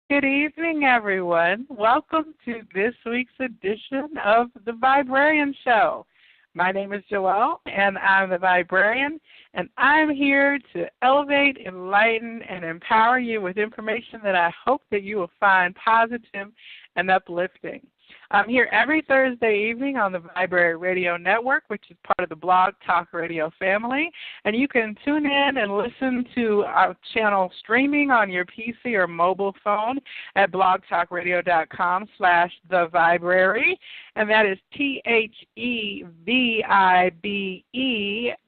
Good evening, everyone. Welcome to this week's edition of the Viberarian Show. My name is Joelle, and I'm the Viberarian, and I'm here to elevate, enlighten, and empower you with information that I hope that you will find positive and uplifting. I'm here every Thursday evening on the VIberary Radio Network, which is part of the Blog Talk Radio family. And you can tune in and listen to our channel streaming on your PC or mobile phone at blogtalkradio.com/theviberary. And that is THEVIBE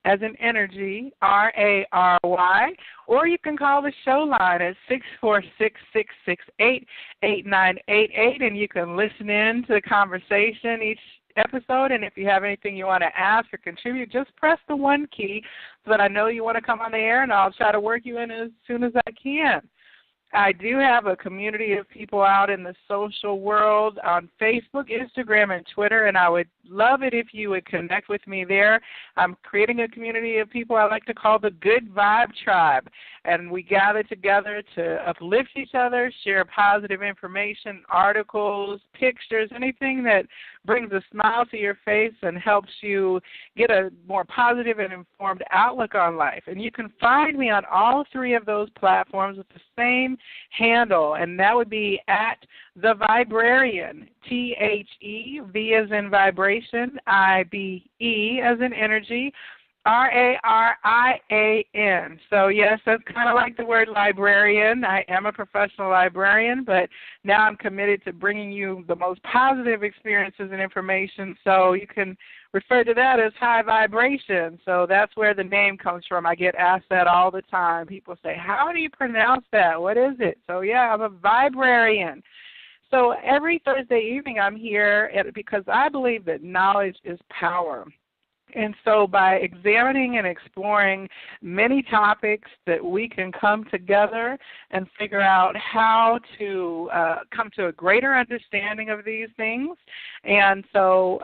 as in energy, RARY. Or you can call the show line at 646-668-8988, and you can listen in to the conversation each episode. And if you have anything you want to ask or contribute, just press the 1 key so that I know you want to come on the air, and I'll try to work you in as soon as I can. I do have a community of people out in the social world on Facebook, Instagram, and Twitter, and I would love it if you would connect with me there. I'm creating a community of people I like to call the Good Vibe Tribe, and we gather together to uplift each other, share positive information, articles, pictures, anything that brings a smile to your face and helps you get a more positive and informed outlook on life. And you can find me on all 3 of those platforms with the same handle, and that would be at The Viberarian, THEV as in vibration, IBE as in energy, RARIAN. So, yes, that's kind of like the word librarian. I am a professional librarian, but now I'm committed to bringing you the most positive experiences and information, so you can refer to that as high vibration. So that's where the name comes from. I get asked that all the time. People say, how do you pronounce that? What is it? So, yeah, I'm a Viberarian. So every Thursday evening I'm here because I believe that knowledge is power. And so by examining and exploring many topics that we can come together and figure out how to come to a greater understanding of these things. And so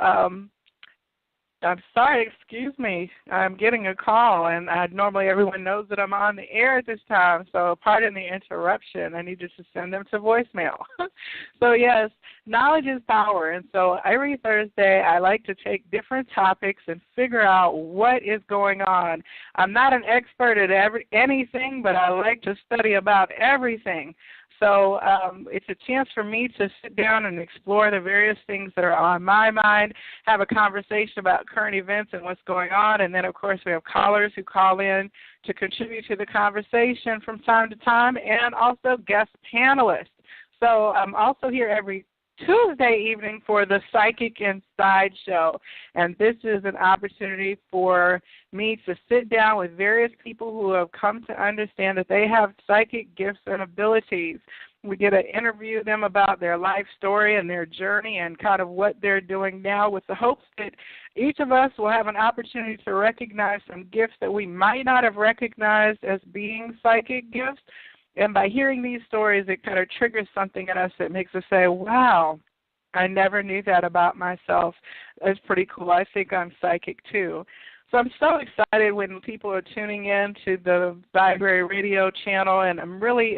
I'm sorry, excuse me. I'm getting a call, and normally everyone knows that I'm on the air at this time, so pardon the interruption. I needed to send them to voicemail. So, yes, knowledge is power, and so every Thursday I like to take different topics and figure out what is going on. I'm not an expert at anything, but I like to study about everything. So it's a chance for me to sit down and explore the various things that are on my mind, have a conversation about current events and what's going on, and then, of course, we have callers who call in to contribute to the conversation from time to time, and also guest panelists. So I'm also here every Tuesday evening for the Psychic Inside Show, and this is an opportunity for me to sit down with various people who have come to understand that they have psychic gifts and abilities. We get to interview them about their life story and their journey and kind of what they're doing now, with the hopes that each of us will have an opportunity to recognize some gifts that we might not have recognized as being psychic gifts. And by hearing these stories, it kind of triggers something in us that makes us say, wow, I never knew that about myself. It's pretty cool. I think I'm psychic too. So I'm so excited when people are tuning in to the VIberary Radio channel, and I'm really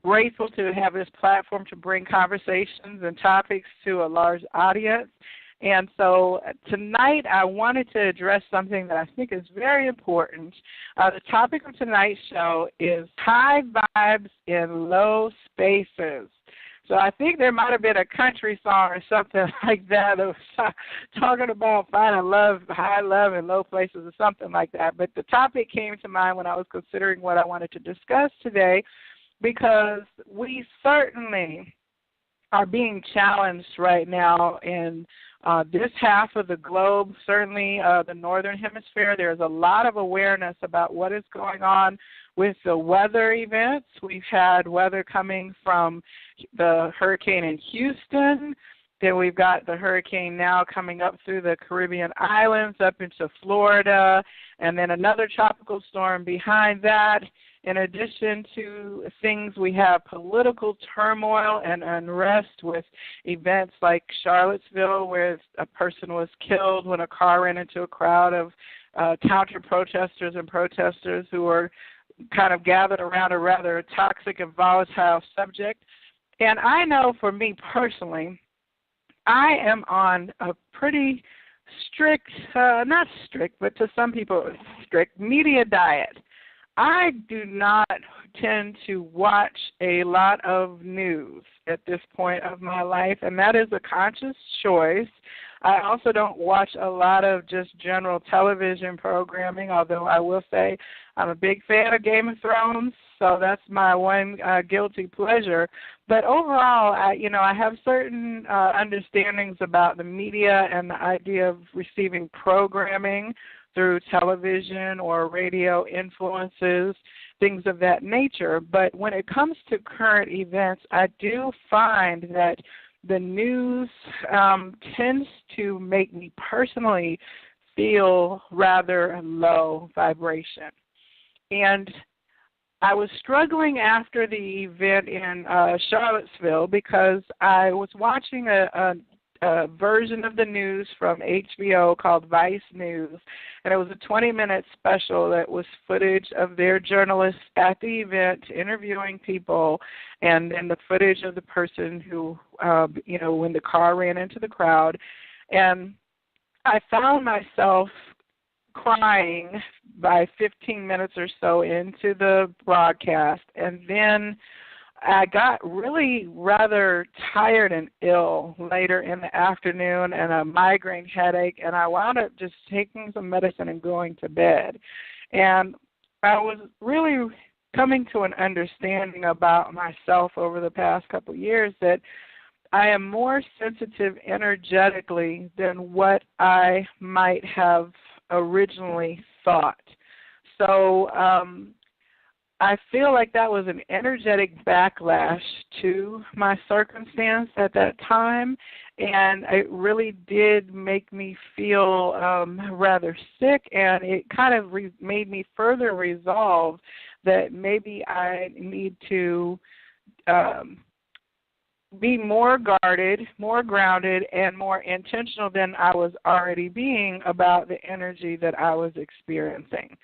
grateful to have this platform to bring conversations and topics to a large audience. And so tonight I wanted to address something that I think is very important. The topic of tonight's show is high vibes in low spaces. So I think there might have been a country song or something like that that was talking about finding love, high love in low places or something like that. But the topic came to mind when I was considering what I wanted to discuss today, because we certainly are being challenged right now in this half of the globe, certainly the northern hemisphere. There's a lot of awareness about what is going on with the weather events. We've had weather coming from the hurricane in Houston. Then we've got the hurricane now coming up through the Caribbean islands up into Florida, and then another tropical storm behind that. In addition to things, we have political turmoil and unrest with events like Charlottesville, where a person was killed when a car ran into a crowd of counter-protesters and protesters who were kind of gathered around a rather toxic and volatile subject. And I know for me personally, I am on a pretty strict, not strict, but to some people, strict media diet. I do not tend to watch a lot of news at this point of my life, and that is a conscious choice. I also don't watch a lot of just general television programming, although I will say I'm a big fan of Game of Thrones, so that's my one guilty pleasure. But overall, I have certain understandings about the media and the idea of receiving programming through television or radio influences, things of that nature. But when it comes to current events, I do find that the news tends to make me personally feel rather low vibration. And I was struggling after the event in Charlottesville because I was watching a version of the news from HBO called Vice News, and it was a 20-minute special that was footage of their journalists at the event interviewing people, and then the footage of the person who, when the car ran into the crowd. And I found myself crying by 15 minutes or so into the broadcast, and then I got really rather tired and ill later in the afternoon and a migraine headache, and I wound up just taking some medicine and going to bed. And I was really coming to an understanding about myself over the past couple of years that I am more sensitive energetically than what I might have originally thought. So I feel like that was an energetic backlash to my circumstance at that time, and it really did make me feel rather sick, and it kind of made me further resolve that maybe I need to be more guarded, more grounded, and more intentional than I was already being about the energy that I was experiencing.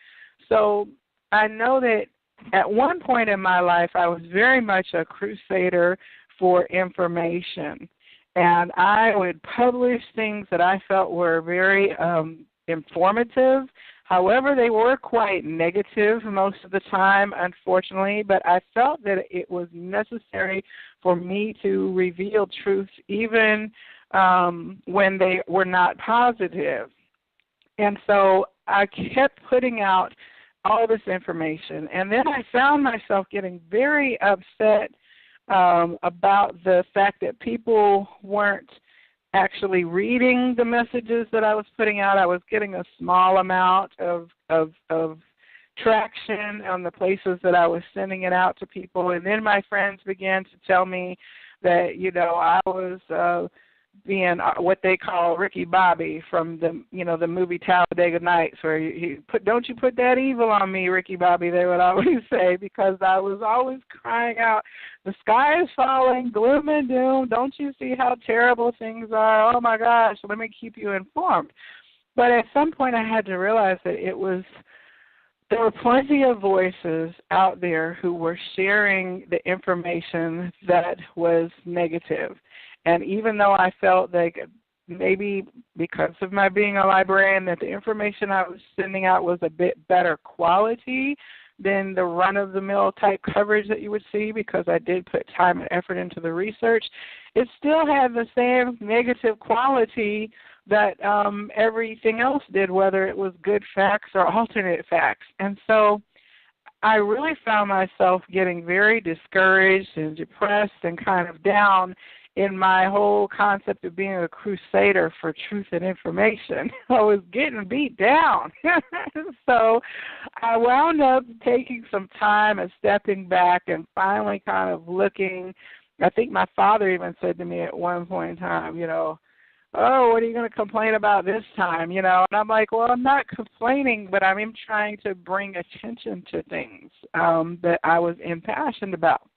So I know that at one point in my life, I was very much a crusader for information, and I would publish things that I felt were very informative. However, they were quite negative most of the time, unfortunately, but I felt that it was necessary for me to reveal truths even when they were not positive. And so I kept putting out all this information, and then I found myself getting very upset about the fact that people weren't actually reading the messages that I was putting out. I was getting a small amount of traction on the places that I was sending it out to people, and then my friends began to tell me that, I was being what they call Ricky Bobby from the movie Talladega Nights, where don't you put that evil on me, Ricky Bobby, they would always say, because I was always crying out, the sky is falling, gloom and doom, don't you see how terrible things are? Oh my gosh, let me keep you informed. But at some point I had to realize that there were plenty of voices out there who were sharing the information that was negative. And even though I felt like maybe because of my being a librarian that the information I was sending out was a bit better quality than the run-of-the-mill type coverage that you would see, because I did put time and effort into the research, it still had the same negative quality that everything else did, whether it was good facts or alternate facts. And so I really found myself getting very discouraged and depressed and kind of down in my whole concept of being a crusader for truth and information. I was getting beat down. So I wound up taking some time and stepping back and finally kind of looking. I think my father even said to me at one point in time, oh, what are you going to complain about this time? And I'm like, well, I'm not complaining, but I'm trying to bring attention to things that I was impassioned about.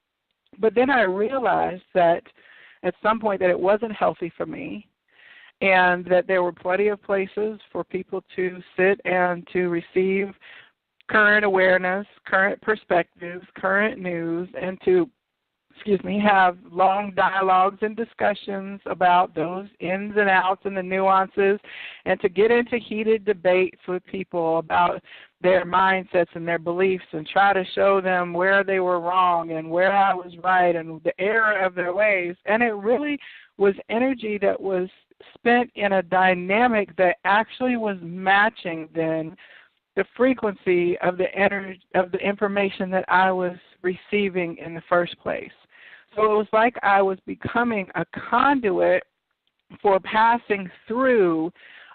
But then I realized that at some point that it wasn't healthy for me, and that there were plenty of places for people to sit and to receive current awareness, current perspectives, current news, and to have long dialogues and discussions about those ins and outs and the nuances, and to get into heated debates with people about their mindsets and their beliefs and try to show them where they were wrong and where I was right and the error of their ways. And it really was energy that was spent in a dynamic that actually was matching then the frequency of the energy of the information that I was receiving in the first place. So it was like I was becoming a conduit for passing through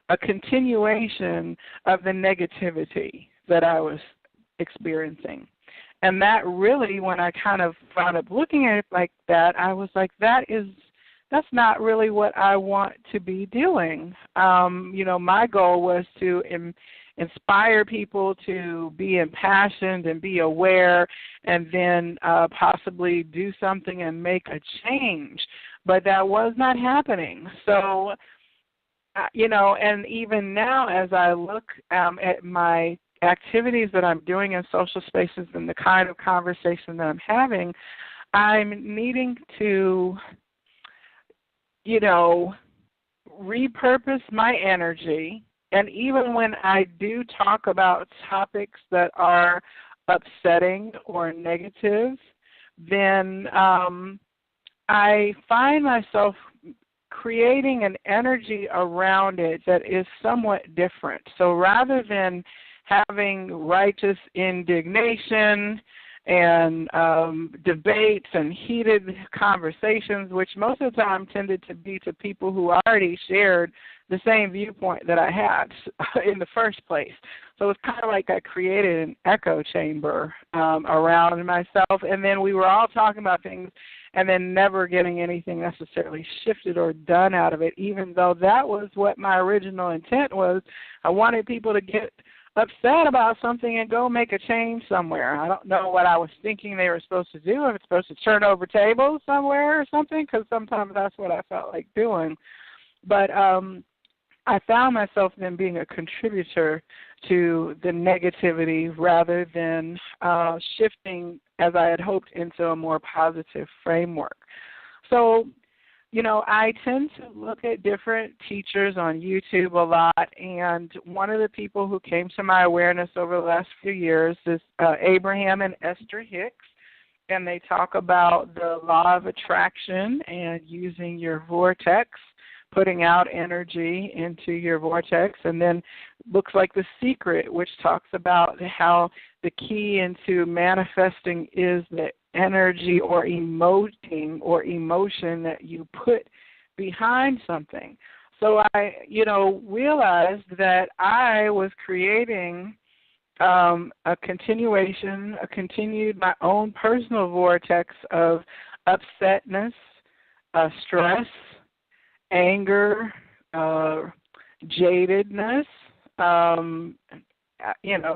a continuation of the negativity that I was experiencing. And that really, when I kind of wound up looking at it like that, I was like, that's not really what I want to be doing. My goal was to inspire people to be impassioned and be aware and then possibly do something and make a change. But that was not happening. So, and even now as I look at my activities that I'm doing in social spaces and the kind of conversation that I'm having, I'm needing to, repurpose my energy. And even when I do talk about topics that are upsetting or negative, then I find myself creating an energy around it that is somewhat different. So rather than having righteous indignation and debates and heated conversations, which most of the time tended to be to people who already shared the same viewpoint that I had in the first place. So it's kind of like I created an echo chamber around myself, and then we were all talking about things and then never getting anything necessarily shifted or done out of it, even though that was what my original intent was. I wanted people to get upset about something and go make a change somewhere. I don't know what I was thinking they were supposed to do. If it's supposed to turn over tables somewhere or something, because sometimes that's what I felt like doing. But I found myself then being a contributor to the negativity rather than shifting, as I had hoped, into a more positive framework. So, I tend to look at different teachers on YouTube a lot, and one of the people who came to my awareness over the last few years is Abraham and Esther Hicks, and they talk about the law of attraction and using your vortex, putting out energy into your vortex, and then books like The Secret, which talks about how the key into manifesting is the energy or emoting or emotion that you put behind something. So I, realized that I was creating a continued my own personal vortex of upsetness, stress, anger, jadedness,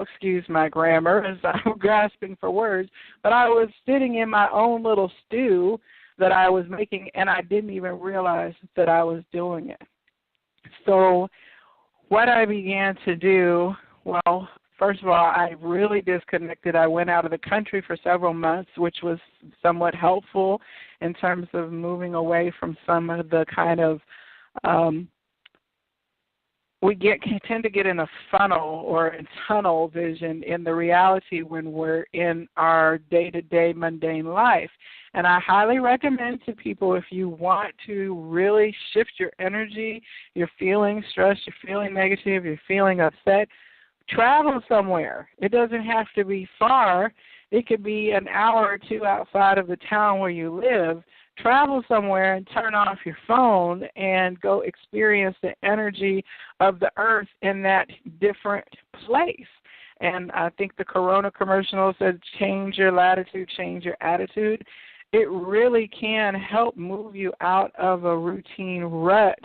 excuse my grammar as I'm grasping for words, but I was sitting in my own little stew that I was making, and I didn't even realize that I was doing it. So what I began to do, well, first of all, I really disconnected. I went out of the country for several months, which was somewhat helpful in terms of moving away from some of the kind of we tend to get in a funnel or a tunnel vision in the reality when we're in our day-to-day mundane life. And I highly recommend to people, if you want to really shift your energy, you're feeling stressed, you're feeling negative, you're feeling upset, travel somewhere. It doesn't have to be far. It could be an hour or two outside of the town where you live. Travel somewhere and turn off your phone and go experience the energy of the earth in that different place. And I think the Corona commercial said, change your latitude, change your attitude. It really can help move you out of a routine rut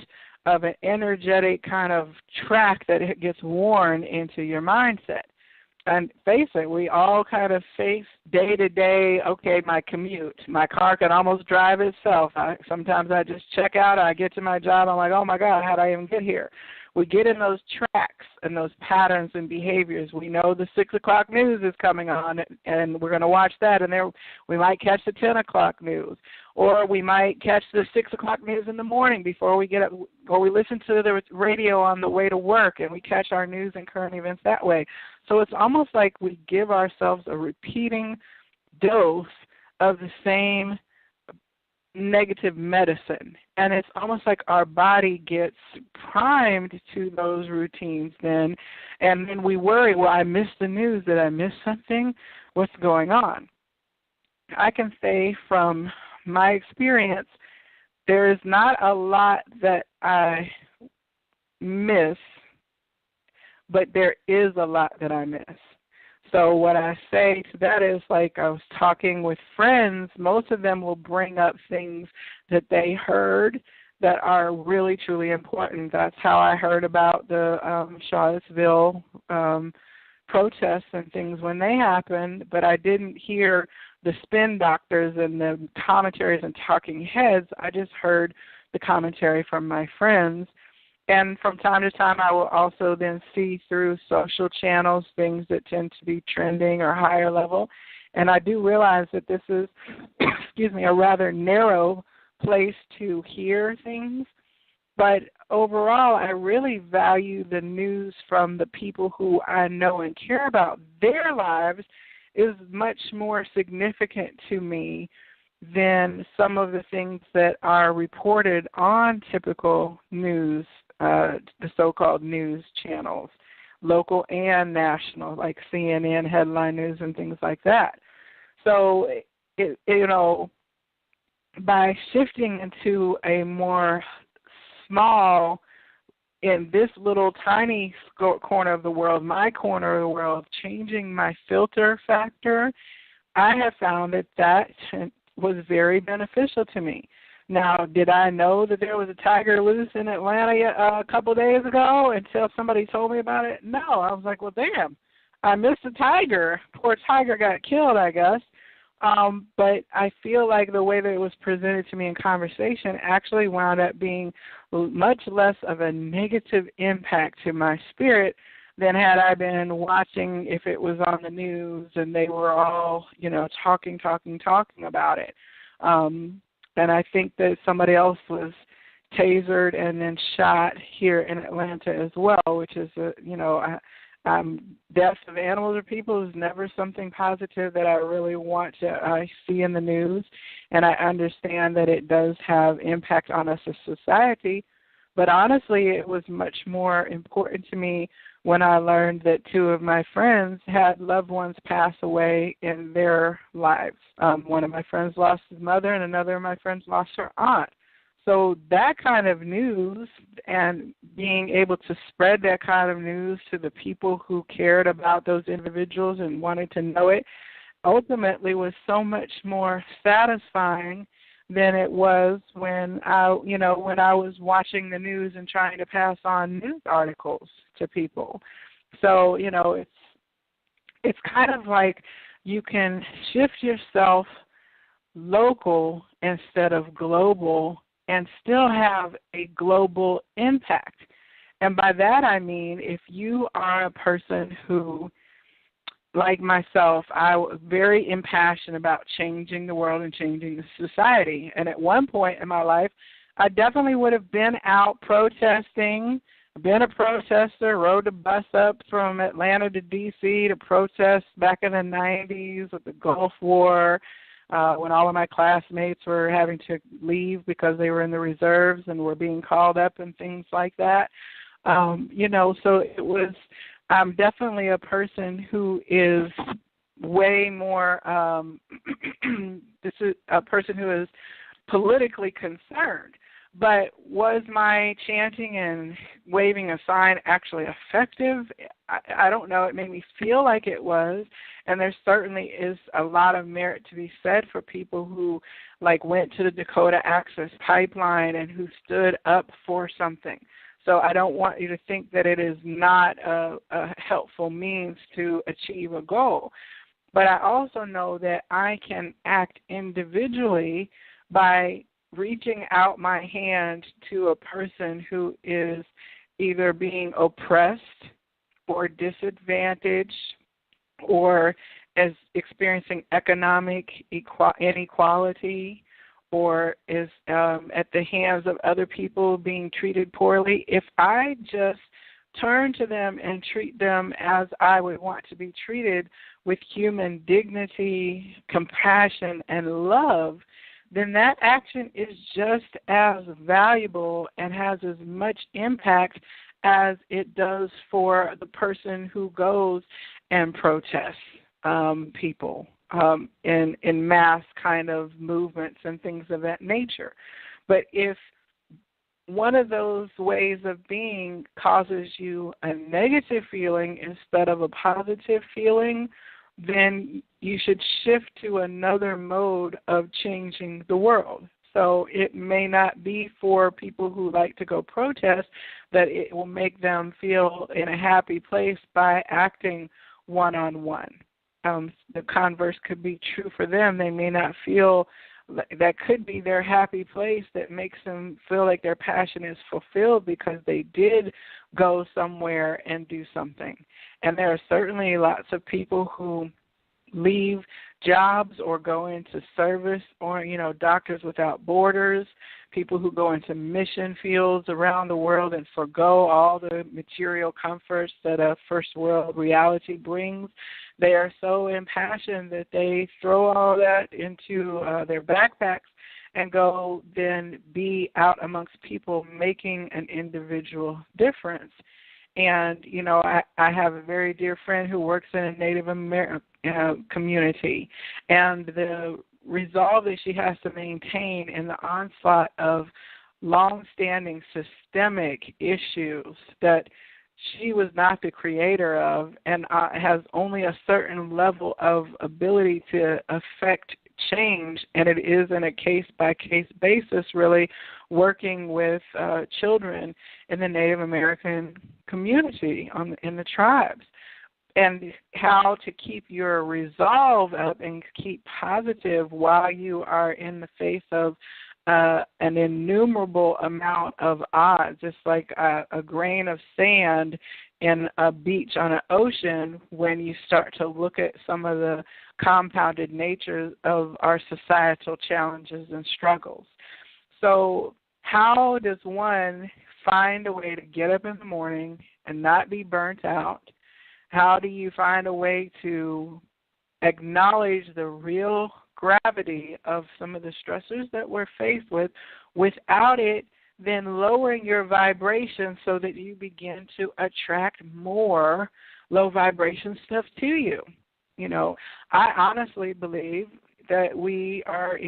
of an energetic kind of track that it gets worn into your mindset. And face it, we all kind of face day-to-day, okay, my commute. My car can almost drive itself. Sometimes I just check out, I get to my job, I'm like, oh, my God, how did I even get here? we get in those tracks and those patterns and behaviors. We know the 6 o'clock news is coming on, and we're going to watch that, and there we might catch the 10 o'clock news, or we might catch the 6 o'clock news in the morning before we get up, or we listen to the radio on the way to work, and we catch our news and current events that way. So it's almost like we give ourselves a repeating dose of the same negative medicine, and it's almost like our body gets primed to those routines then, and then we worry, well, I missed the news. Did I miss something? What's going on? I can say from my experience, there is not a lot that I miss, but there is a lot that I miss. So what I say to that is, like, I was talking with friends, most of them will bring up things that they heard that are really, truly important. That's how I heard about the Charlottesville protests and things when they happened, but I didn't hear the spin doctors and the commentaries and talking heads. I just heard the commentary from my friends. And from time to time, I will also then see through social channels things that tend to be trending or higher level. And I do realize that this is, a rather narrow place to hear things. But overall, I really value the news from the people who I know and care about. Their lives is much more significant to me than some of the things that are reported on typical news, the so-called news channels, local and national, like CNN headline news and things like that. So, by shifting into a more small, in this little tiny corner of the world, my corner of the world, changing my filter factor, I have found that was very beneficial to me. Now, did I know that there was a tiger loose in Atlanta a couple of days ago until somebody told me about it? No. I was like, well, damn, I missed the tiger. Poor tiger got killed, I guess. But I feel like the way that it was presented to me in conversation actually wound up being much less of a negative impact to my spirit than had I been watching if it was on the news and they were all, talking about it. And I think that somebody else was tasered and then shot here in Atlanta as well, which is, deaths of animals or people is never something positive that I really want to see in the news. And I understand that it does have impact on us as society. But honestly, it was much more important to me when I learned that two of my friends had loved ones pass away in their lives. One of my friends lost his mother, and another of my friends lost her aunt. So that kind of news and being able to spread that kind of news to the people who cared about those individuals and wanted to know it ultimately was so much more satisfying than it was when I was watching the news and trying to pass on news articles to people. So, it's kind of like you can shift yourself local instead of global and still have a global impact. And by that I mean if you are a person who, like myself, I was very impassioned about changing the world and changing the society. And at one point in my life, I definitely would have been out protesting, been a protester, rode the bus up from Atlanta to D.C. to protest back in the 90s with the Gulf War, when all of my classmates were having to leave because they were in the reserves and were being called up and things like that. So it was, I'm definitely a person who is way more, this is a person who is politically concerned. But was my chanting and waving a sign actually effective? I don't know. It made me feel like it was, and there certainly is a lot of merit to be said for people who, went to the Dakota Access Pipeline and who stood up for something. So I don't want you to think that it is not a helpful means to achieve a goal. But I also know that I can act individually by reaching out my hand to a person who is either being oppressed or disadvantaged or as experiencing economic inequality or is at the hands of other people being treated poorly, if I just turn to them and treat them as I would want to be treated with human dignity, compassion, and love, then that action is just as valuable and has as much impact as it does for the person who goes and protests people in mass kind of movements and things of that nature. But if one of those ways of being causes you a negative feeling instead of a positive feeling, then you should shift to another mode of changing the world. So it may not be for people who like to go protest that it will make them feel in a happy place by acting one-on-one. The converse could be true for them. They may not feel that could be their happy place that makes them feel like their passion is fulfilled because they did go somewhere and do something. And there are certainly lots of people who leave jobs or go into service or, Doctors Without Borders, people who go into mission fields around the world and forgo all the material comforts that a first world reality brings. They are so impassioned that they throw all that into their backpacks and go then be out amongst people making an individual difference. And, I have a very dear friend who works in a Native American community, and the resolve that she has to maintain in the onslaught of long-standing systemic issues that she was not the creator of and has only a certain level of ability to affect change, and it is in a case-by-case basis really working with children in the Native American community in the tribes, and how to keep your resolve up and keep positive while you are in the face of an innumerable amount of odds, just like a grain of sand in a beach on an ocean when you start to look at some of the compounded nature of our societal challenges and struggles. So how does one find a way to get up in the morning and not be burnt out? How do you find a way to acknowledge the real gravity of some of the stressors that we're faced with without it then lowering your vibration so that you begin to attract more low vibration stuff to you? I honestly believe that we are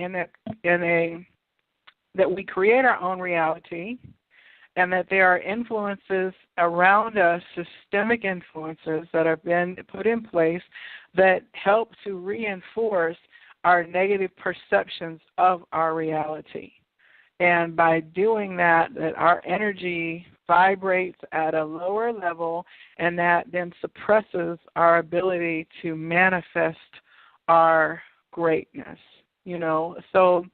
that we create our own reality, and that there are influences around us, systemic influences that have been put in place that help to reinforce our negative perceptions of our reality. And by doing that our energy vibrates at a lower level, and that then suppresses our ability to manifest our greatness. So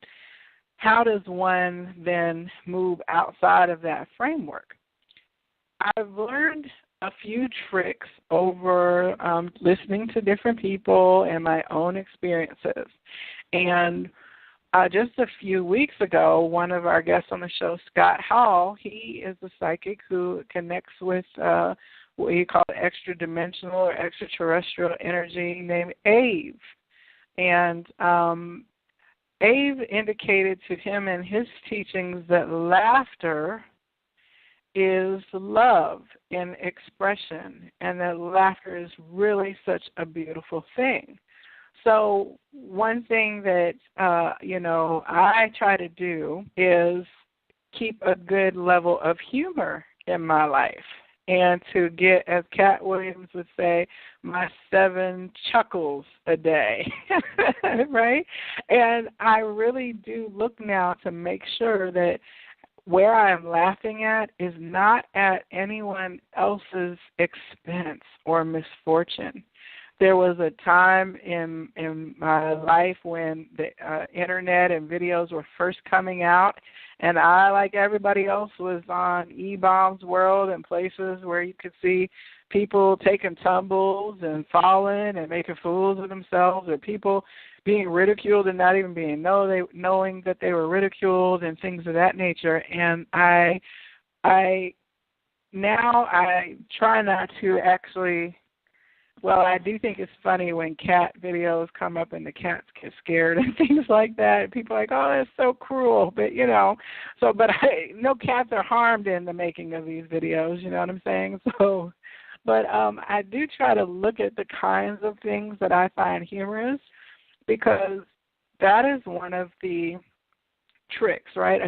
how does one then move outside of that framework? I've learned a few tricks over listening to different people and my own experiences. And just a few weeks ago, one of our guests on the show, Scott Hall, he is a psychic who connects with what you call extra-dimensional or extraterrestrial energy named Ave. And Ave indicated to him in his teachings that laughter is love in expression, and that laughter is really such a beautiful thing. So one thing that, I try to do is keep a good level of humor in my life, and to get, as Cat Williams would say, my 7 chuckles a day, right? And I really do look now to make sure that where I am laughing at is not at anyone else's expense or misfortune. There was a time in my life when the internet and videos were first coming out, And I, like everybody else, was on E-Bomb's World and places where you could see people taking tumbles and falling and making fools of themselves, or people being ridiculed and not even knowing that they were ridiculed and things of that nature. And I try not to actually. Well, I do think it's funny when cat videos come up and the cats get scared and things like that. People are like, oh, that's so cruel. But, no cats are harmed in the making of these videos, you know what I'm saying? So, but I do try to look at the kinds of things that I find humorous, because that is one of the tricks, right?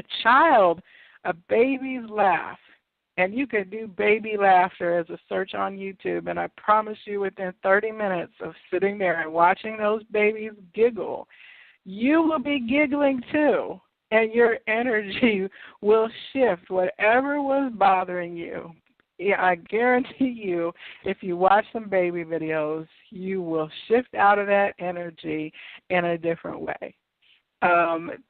A baby's laugh. And you can do baby laughter as a search on YouTube, and I promise you within 30 minutes of sitting there and watching those babies giggle, you will be giggling too, and your energy will shift. Whatever was bothering you, I guarantee you, if you watch some baby videos, you will shift out of that energy in a different way.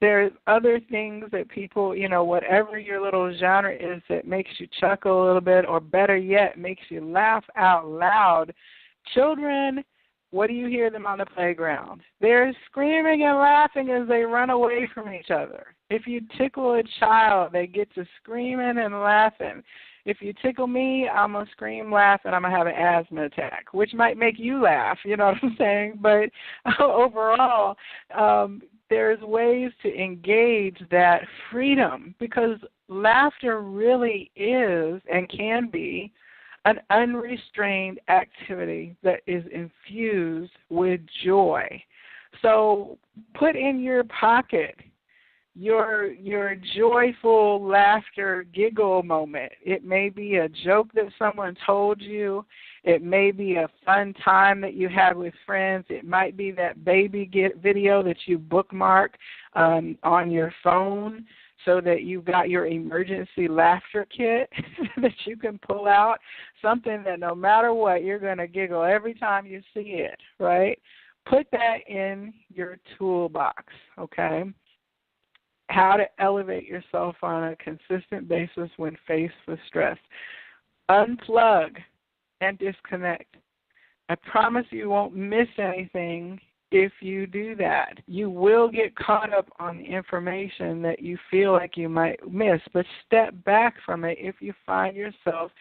There's other things that people, whatever your little genre is that makes you chuckle a little bit, or better yet, makes you laugh out loud. Children, what do you hear them on the playground? They're screaming and laughing as they run away from each other. If you tickle a child, they get to screaming and laughing. If you tickle me, I'm going to scream, laugh, and I'm going to have an asthma attack, which might make you laugh, you know what I'm saying? But overall, there's ways to engage that freedom, because laughter really is and can be an unrestrained activity that is infused with joy. So put in your pocket your joyful laughter giggle moment. It may be a joke that someone told you. It may be a fun time that you had with friends. It might be that baby video that you bookmark on your phone, so that you've got your emergency laughter kit that you can pull out, something that no matter what, you're going to giggle every time you see it, right? Put that in your toolbox, okay? How to elevate yourself on a consistent basis when faced with stress. Unplug and disconnect. I promise you won't miss anything if you do that. You will get caught up on the information that you feel like you might miss, but step back from it if you find yourself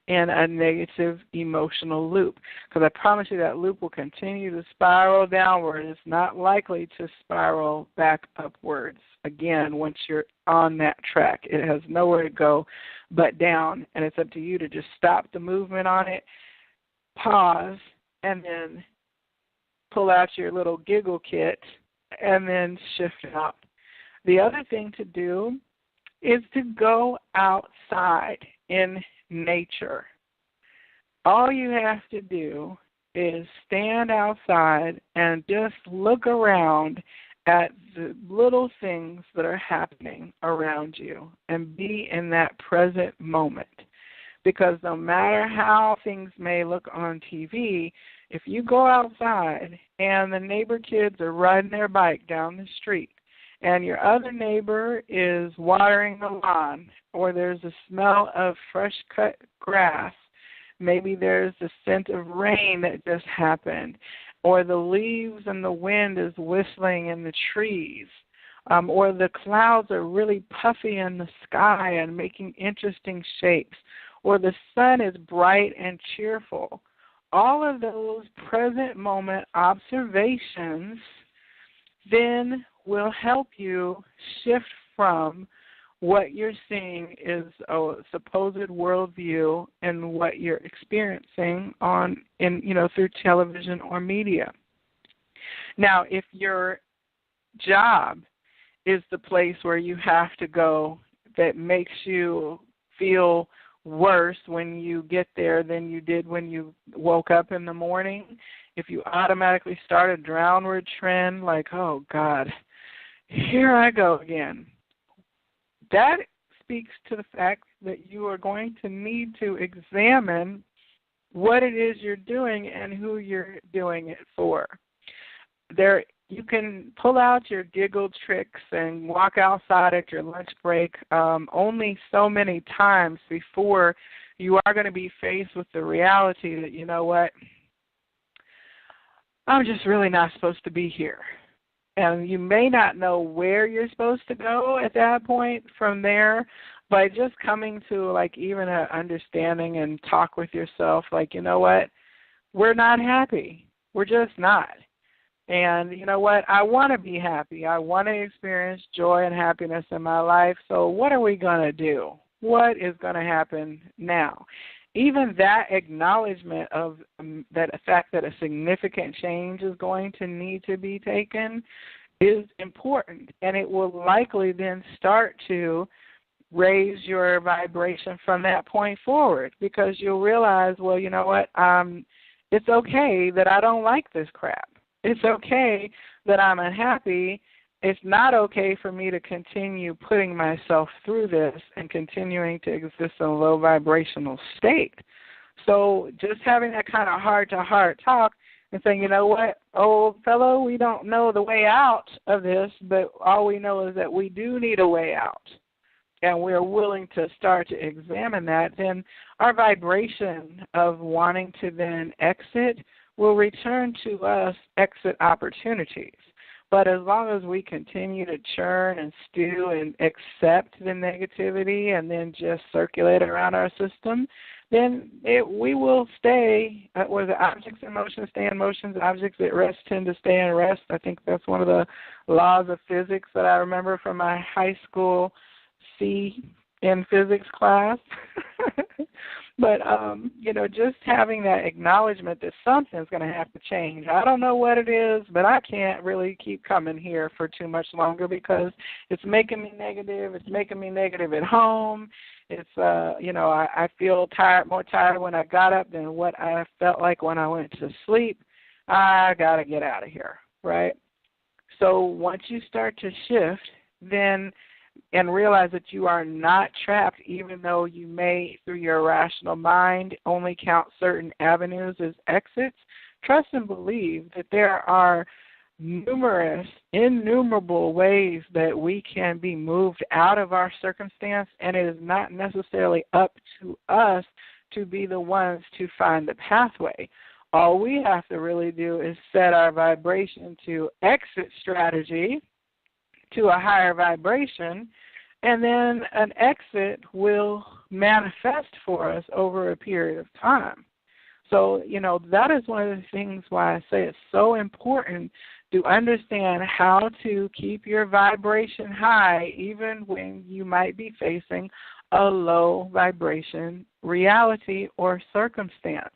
in a negative emotional loop, because I promise you that loop will continue to spiral downward. It's not likely to spiral back upwards again once you're on that track. It has nowhere to go but down, and it's up to you to just stop the movement on it, pause, and then pull out your little giggle kit and then shift out. The other thing to do is to go outside in nature. All you have to do is stand outside and just look around at the little things that are happening around you and be in that present moment. Because no matter how things may look on TV, if you go outside and the neighbor kids are riding their bike down the street and your other neighbor is watering the lawn, or there's a smell of fresh cut grass, maybe there's the scent of rain that just happened, or the leaves and the wind is whistling in the trees, or the clouds are really puffy in the sky and making interesting shapes, or the sun is bright and cheerful. All of those present moment observations then will help you shift from what you're seeing is a supposed worldview and what you're experiencing through television or media. Now, if your job is the place where you have to go that makes you feel worse when you get there than you did when you woke up in the morning, if you automatically start a downward trend like, oh, God, here I go again, that speaks to the fact that you are going to need to examine what it is you're doing and who you're doing it for. There you can pull out your giggle tricks and walk outside at your lunch break only so many times before you are going to be faced with the reality that, you know what, I'm just really not supposed to be here. And you may not know where you're supposed to go at that point from there, but just coming to like even an understanding and talk with yourself like, you know what, we're not happy. We're just not. And you know what, I want to be happy. I want to experience joy and happiness in my life. So what are we going to do? What is going to happen now? Even that acknowledgement of that fact that a significant change is going to need to be taken is important, and it will likely then start to raise your vibration from that point forward, because you'll realize, well, you know what, it's okay that I don't like this crap. It's okay that I'm unhappy. It's not okay for me to continue putting myself through this and continuing to exist in a low vibrational state. So just having that kind of heart-to-heart talk and saying, you know what, old fellow, we don't know the way out of this, but all we know is that we do need a way out, and we're willing to start to examine that, then our vibration of wanting to then exit will return to us exit opportunities. But as long as we continue to churn and stew and accept the negativity and then just circulate around our system, then we will stay, where the objects in motion stay in motion, objects at rest tend to stay in rest. I think that's one of the laws of physics that I remember from my high school C in physics class. But, you know, just having that acknowledgement that something's going to have to change. I don't know what it is, but I can't really keep coming here for too much longer because it's making me negative. It's making me negative at home. It's, you know, I feel more tired when I got up than what I felt like when I went to sleep. I got to get out of here, right? So once you start to shift, then and realize that you are not trapped, even though you may, through your rational mind, only count certain avenues as exits. Trust and believe that there are innumerable ways that we can be moved out of our circumstance, and it is not necessarily up to us to be the ones to find the pathway. All we have to really do is set our vibration to exit strategy to a higher vibration, and then an exit will manifest for us over a period of time. So, you know, that is one of the things why I say it's so important to understand how to keep your vibration high even when you might be facing a low vibration reality or circumstance.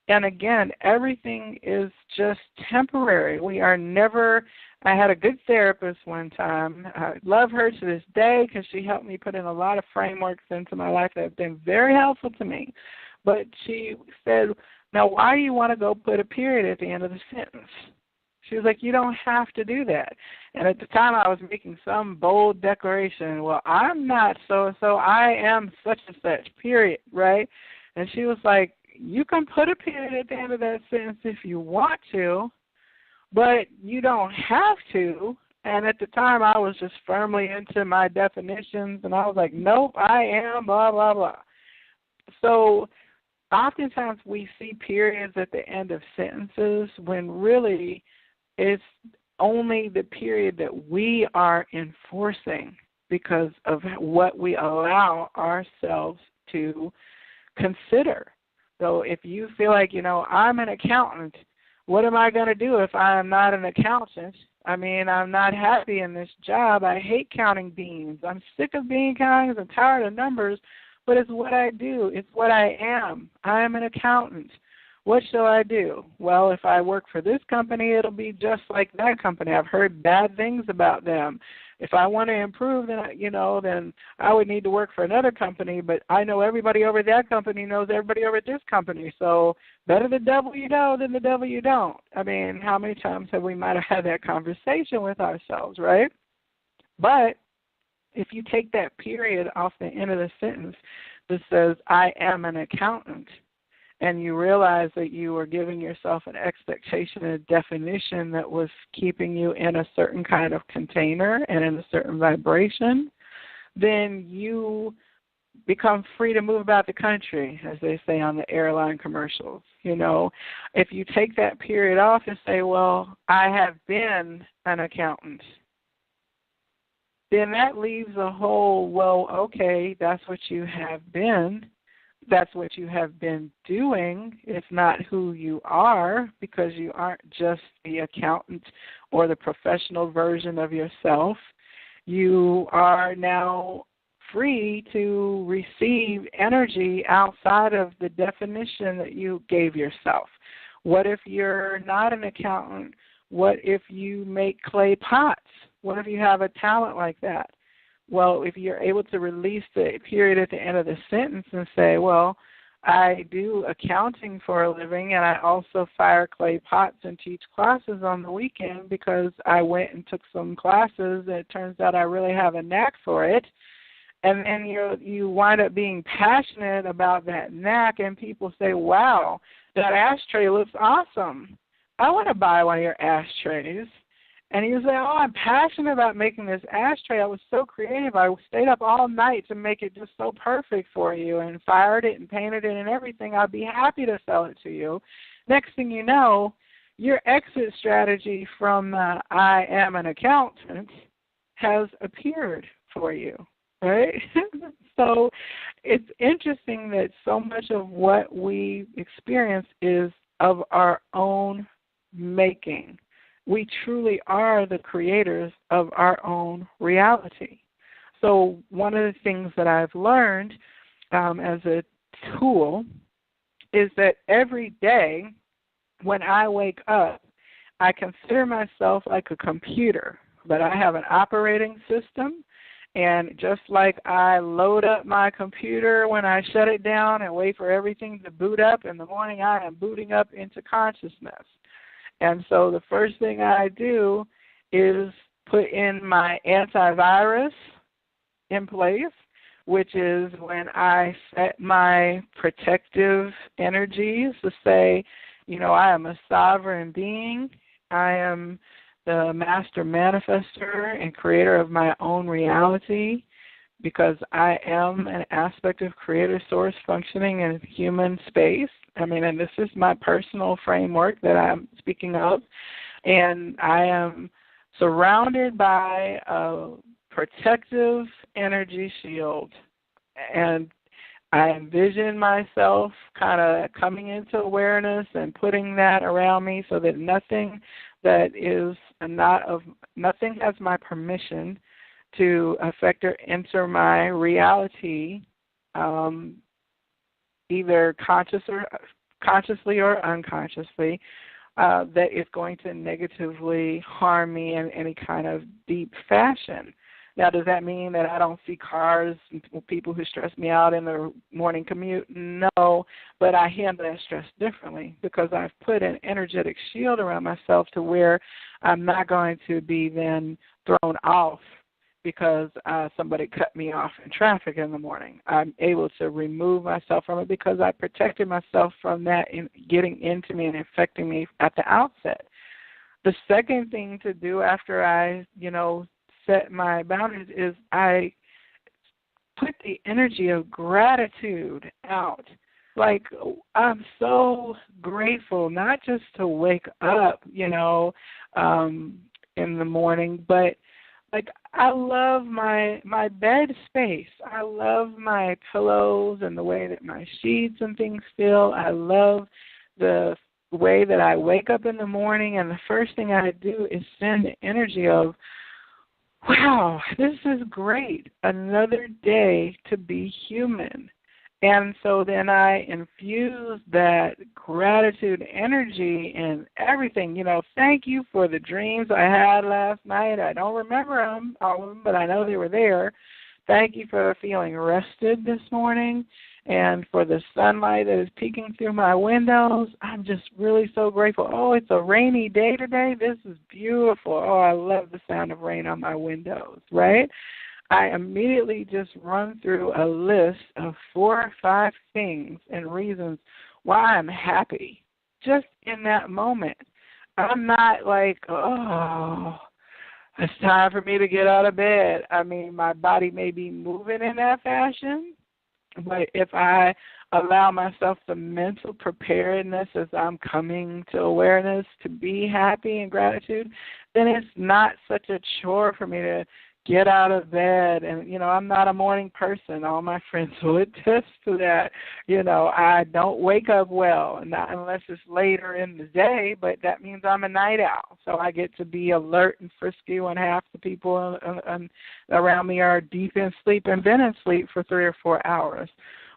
And again, everything is just temporary. We are never, I had a good therapist one time. I love her to this day because she helped me put in a lot of frameworks into my life that have been very helpful to me. But she said, now why do you want to go put a period at the end of the sentence? She was like, you don't have to do that. And at the time I was making some bold declaration, well, I'm not so-and-so, I am such and such, period, right? And she was like, you can put a period at the end of that sentence if you want to, but you don't have to. And at the time, I was just firmly into my definitions, and I was like, nope, I am, blah, blah, blah. So oftentimes we see periods at the end of sentences when really it's only the period that we are enforcing because of what we allow ourselves to consider. So if you feel like, you know, I'm an accountant, what am I going to do if I am not an accountant? I mean, I'm not happy in this job. I hate counting beans. I'm sick of bean countings. I'm tired of numbers, but it's what I do. It's what I am. I am an accountant. What shall I do? Well, if I work for this company, it'll be just like that company. I've heard bad things about them. If I want to improve, then then I would need to work for another company. But I know everybody over that company knows everybody over at this company. So better the devil you know than the devil you don't. I mean, how many times have we might have had that conversation with ourselves, right? But if you take that period off the end of the sentence that says, I am an accountant, and you realize that you were giving yourself an expectation and a definition that was keeping you in a certain kind of container and in a certain vibration, then you become free to move about the country, as they say on the airline commercials. You know, if you take that period off and say, well, I have been an accountant, then that leaves a hole. Well, okay, that's what you have been. That's what you have been doing. It's not who you are, because you aren't just the accountant or the professional version of yourself. You are now free to receive energy outside of the definition that you gave yourself. What if you're not an accountant? What if you make clay pots? What if you have a talent like that? Well, if you're able to release the period at the end of the sentence and say, well, I do accounting for a living, and I also fire clay pots and teach classes on the weekend because I went and took some classes, and it turns out I really have a knack for it. And then you wind up being passionate about that knack, and people say, wow, that ashtray looks awesome. I want to buy one of your ashtrays. And you say, oh, I'm passionate about making this ashtray. I was so creative. I stayed up all night to make it just so perfect for you and fired it and painted it and everything. I'd be happy to sell it to you. Next thing you know, your exit strategy from I am an accountant has appeared for you. Right? So it's interesting that so much of what we experience is of our own making. We truly are the creators of our own reality. So one of the things that I've learned as a tool is that every day when I wake up, I consider myself like a computer, but I have an operating system. And just like I load up my computer when I shut it down and wait for everything to boot up, in the morning I am booting up into consciousness. And so the first thing I do is put in my antivirus in place, which is when I set my protective energies to say, you know, I am a sovereign being. I am the master manifester and creator of my own reality, because I am an aspect of creator source functioning in human space. I mean, and this is my personal framework that I'm speaking of. And I am surrounded by a protective energy shield. And I envision myself kind of coming into awareness and putting that around me so that nothing has my permission to affect or enter my reality, either consciously or unconsciously, that is going to negatively harm me in any kind of deep fashion. Now, does that mean that I don't see cars and people who stress me out in the morning commute? No, but I handle that stress differently because I've put an energetic shield around myself to where I'm not going to be then thrown off because somebody cut me off in traffic in the morning. I'm able to remove myself from it because I protected myself from that in getting into me and affecting me at the outset. The second thing to do after I, set my boundaries is I put the energy of gratitude out. Like, I'm so grateful, not just to wake up, in the morning, but like I love my bed space. I love my pillows and the way that my sheets and things feel. I love the way that I wake up in the morning, and the first thing I do is send the energy of, wow, this is great. Another day to be human. And so then I infuse that gratitude energy in everything. Thank you for the dreams I had last night. I don't remember all of them, but I know they were there. Thank you for feeling rested this morning and for the sunlight that is peeking through my windows. I'm just really so grateful. Oh, it's a rainy day today. This is beautiful. Oh, I love the sound of rain on my windows, right? I immediately just run through a list of 4 or 5 things and reasons why I'm happy just in that moment. I'm not like, oh, it's time for me to get out of bed. I mean, my body may be moving in that fashion, but if I allow myself the mental preparedness as I'm coming to awareness to be happy and gratitude, then it's not such a chore for me to get out of bed. And, I'm not a morning person. All my friends will attest to that. I don't wake up well, not unless it's later in the day, but that means I'm a night owl. So I get to be alert and frisky when half the people around me are deep in sleep and been in sleep for 3 or 4 hours.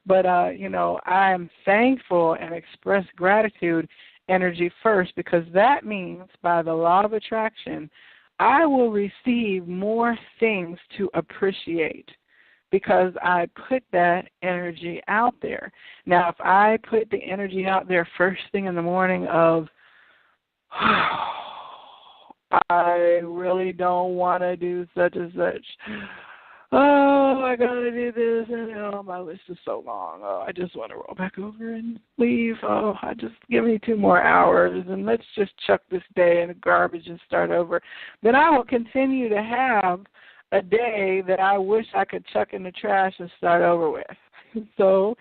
But, I'm thankful and express gratitude energy first, because that means by the law of attraction, I will receive more things to appreciate because I put that energy out there. Now, if I put the energy out there first thing in the morning of, I really don't want to do such and such. Oh, I got to do this, and my list is so long. Oh, I just want to roll back over and leave. Oh, give me 2 more hours, and let's just chuck this day in the garbage and start over. Then I will continue to have a day that I wish I could chuck in the trash and start over with. So,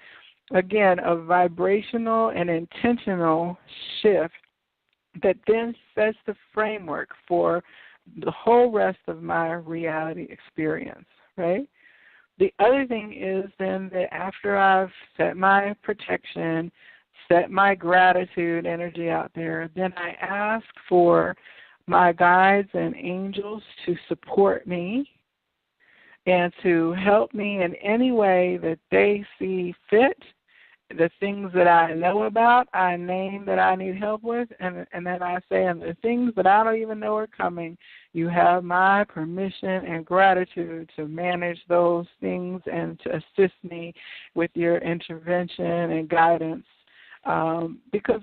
again, a vibrational and intentional shift that then sets the framework for the whole rest of my reality experience. Right? The other thing is then that after I've set my protection, set my gratitude energy out there, then I ask for my guides and angels to support me and to help me in any way that they see fit. The things that I know about, I name that I need help with, and then I say, and the things that I don't even know are coming, you have my permission and gratitude to manage those things and to assist me with your intervention and guidance. Because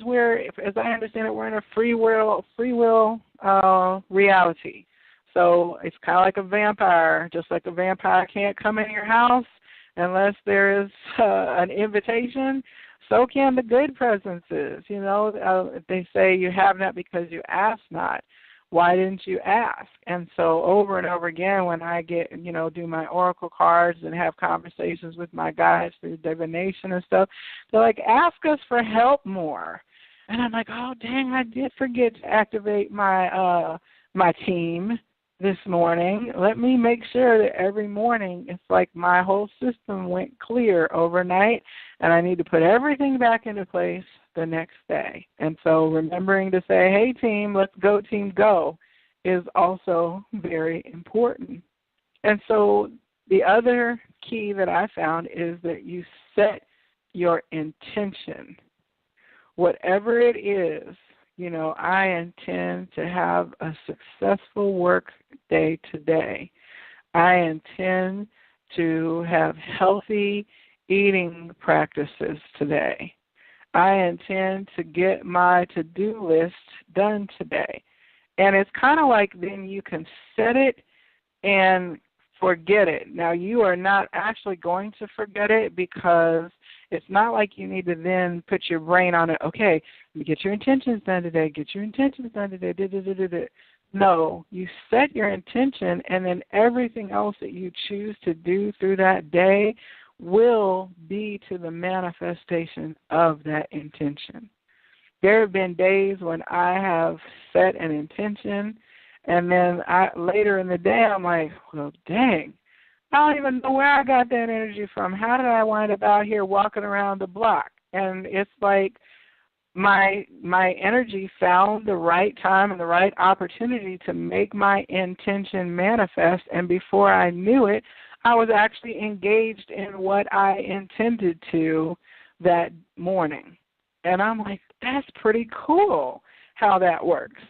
as I understand it, we're in a free will reality. So it's kind of like a vampire. Just like a vampire can't come in your house unless there is an invitation, so can the good presences. They say you have not because you ask not. Why didn't you ask? And so over and over again when I do my oracle cards and have conversations with my guides through divination and stuff, they're like, ask us for help more. And I'm like, oh, dang, I did forget to activate my team this morning. Let me make sure that every morning it's like my whole system went clear overnight, and I need to put everything back into place the next day. And so remembering to say, hey, team, let's go, team, go, is also very important. And so the other key that I found is that you set your intention. Whatever it is, I intend to have a successful work day today. I intend to have healthy eating practices today. I intend to get my to-do list done today. And it's kind of like then you can set it and forget it. Now, you are not actually going to forget it because it's not like you need to then put your brain on it. Okay, get your intentions done today. Get your intentions done today. No, you set your intention, and then everything else that you choose to do through that day will be to the manifestation of that intention. There have been days when I have set an intention, and then later in the day I'm like, well, dang, I don't even know where I got that energy from. How did I wind up out here walking around the block? And it's like my energy found the right time and the right opportunity to make my intention manifest, and before I knew it, I was actually engaged in what I intended to that morning. And I'm like, that's pretty cool how that works.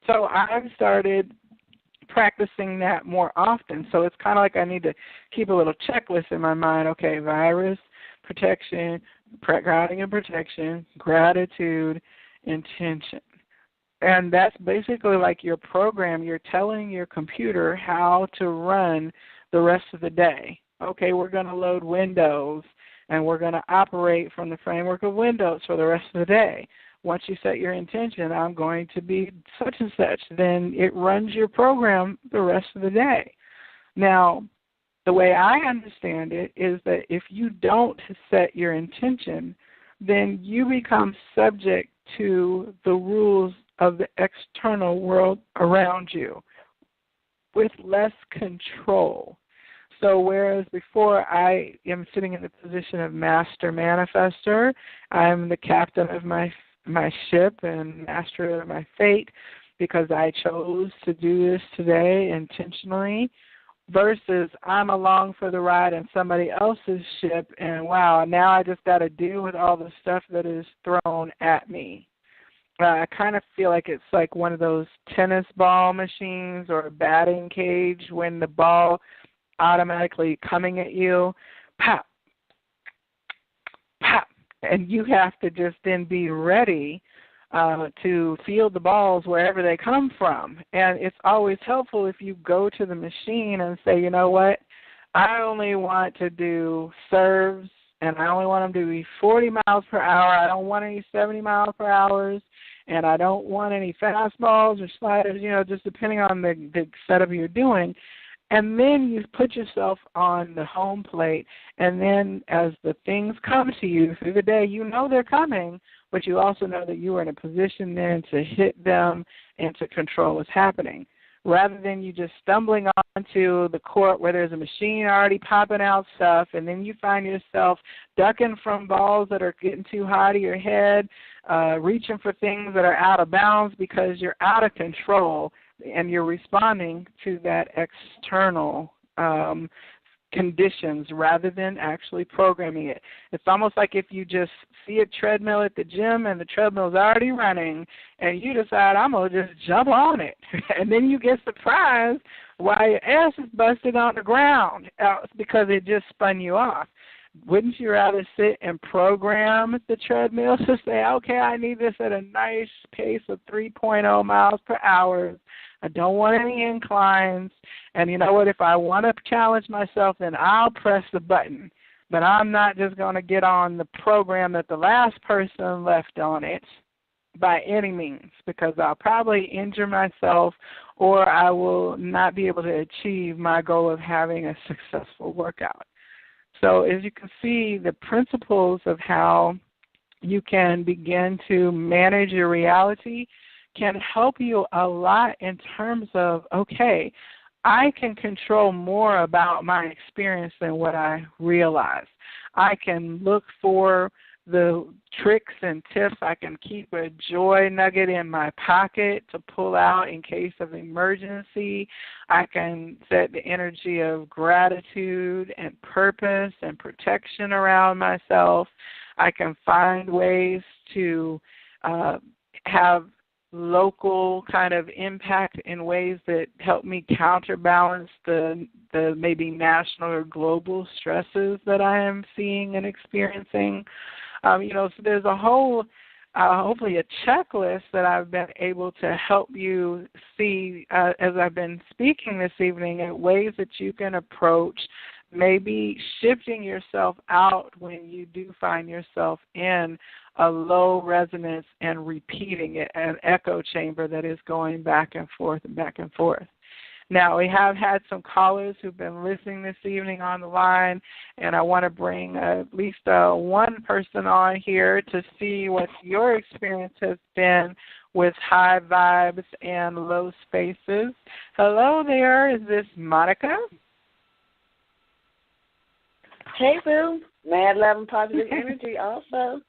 So I've started practicing that more often. So it's kind of like I need to keep a little checklist in my mind. Okay, virus, protection, grounding and protection, gratitude, intention. And that's basically like your program. You're telling your computer how to run the rest of the day. Okay, we're going to load Windows. and we're going to operate from the framework of windows for the rest of the day. Once you set your intention, I'm going to be such and such, then it runs your program the rest of the day. Now, the way I understand it is that if you don't set your intention, then you become subject to the rules of the external world around you with less control. So whereas before I am sitting in the position of master manifester, I'm the captain of my ship and master of my fate because I chose to do this today intentionally, versus I'm along for the ride in somebody else's ship, and wow, now I just got to deal with all the stuff that is thrown at me. I kind of feel like it's like one of those tennis ball machines or a batting cage when the ball automatically coming at you, pop, pop, and you have to just then be ready to field the balls wherever they come from. And it's always helpful if you go to the machine and say, you know what, I only want to do serves, and I only want them to be 40 miles per hour. I don't want any 70 miles per hour, and I don't want any fastballs or sliders, just depending on the setup you're doing. And then you put yourself on the home plate, and then as the things come to you through the day, you know they're coming, but you also know that you are in a position then to hit them and to control what's happening. Rather than you just stumbling onto the court where there's a machine already popping out stuff, and then you find yourself ducking from balls that are getting too high to your head, reaching for things that are out of bounds because you're out of control and you're responding to that external conditions rather than actually programming it. It's almost like if you just see a treadmill at the gym and the treadmill's already running and you decide, I'm going to just jump on it. And then you get surprised why your ass is busted on the ground because it just spun you off. Wouldn't you rather sit and program the treadmill to say, okay, I need this at a nice pace of 3.0 miles per hour. I don't want any inclines. And you know what? If I want to challenge myself, then I'll press the button. But I'm not just going to get on the program that the last person left on it by any means, because I'll probably injure myself or I will not be able to achieve my goal of having a successful workout. So as you can see, the principles of how you can begin to manage your reality can help you a lot in terms of, okay, I can control more about my experience than what I realize. I can look for the tricks and tips. I can keep a joy nugget in my pocket to pull out in case of emergency. I can set the energy of gratitude and purpose and protection around myself. I can find ways to have local kind of impact in ways that help me counterbalance the maybe national or global stresses that I am seeing and experiencing. So there's a whole, hopefully a checklist that I've been able to help you see as I've been speaking this evening at ways that you can approach maybe shifting yourself out when you do find yourself in a low resonance and repeating it, an echo chamber that is going back and forth and back and forth. Now, we have had some callers who've been listening this evening on the line, and I want to bring at least one person on here to see what your experience has been with high vibes and low spaces. Hello there. Is this Monica? Hey, Boo. Mad love and positive energy also.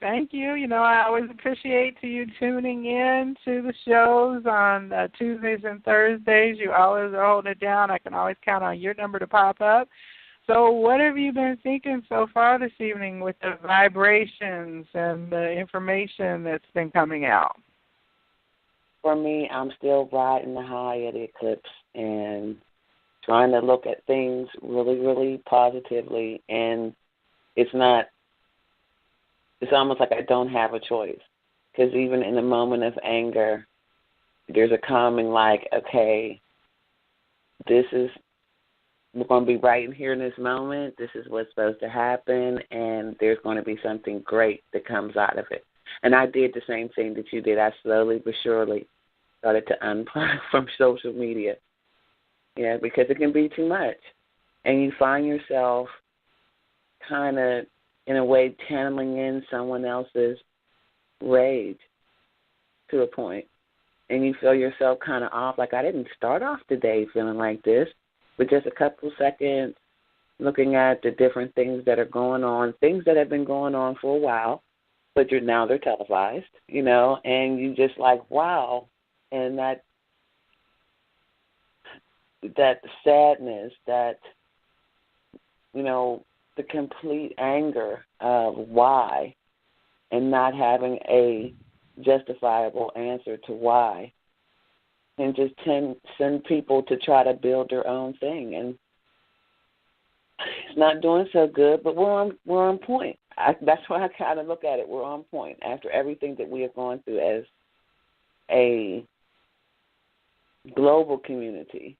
Thank you. I always appreciate you tuning in to the shows on Tuesdays and Thursdays. You always are holding it down. I can always count on your number to pop up. So what have you been thinking so far this evening with the vibrations and the information that's been coming out? For me, I'm still riding the high of the eclipse and trying to look at things really, really positively. And it's almost like I don't have a choice, because even in the moment of anger, there's a calming like, okay, this is we're going to be right in here in this moment. This is what's supposed to happen, and there's going to be something great that comes out of it. And I did the same thing that you did. I slowly but surely started to unplug from social media, because it can be too much. And you find yourself kind of, in a way, channeling in someone else's rage to a point. And you feel yourself kind of off, like I didn't start off the day feeling like this, but just a couple seconds looking at the different things that are going on, things that have been going on for a while, but now they're televised, and you just like, wow. And that sadness, that, the complete anger of why, and not having a justifiable answer to why, and just send people to try to build their own thing. And it's not doing so good, but we're on point. That's why I kind of look at it. We're on point after everything that we have gone through as a global community.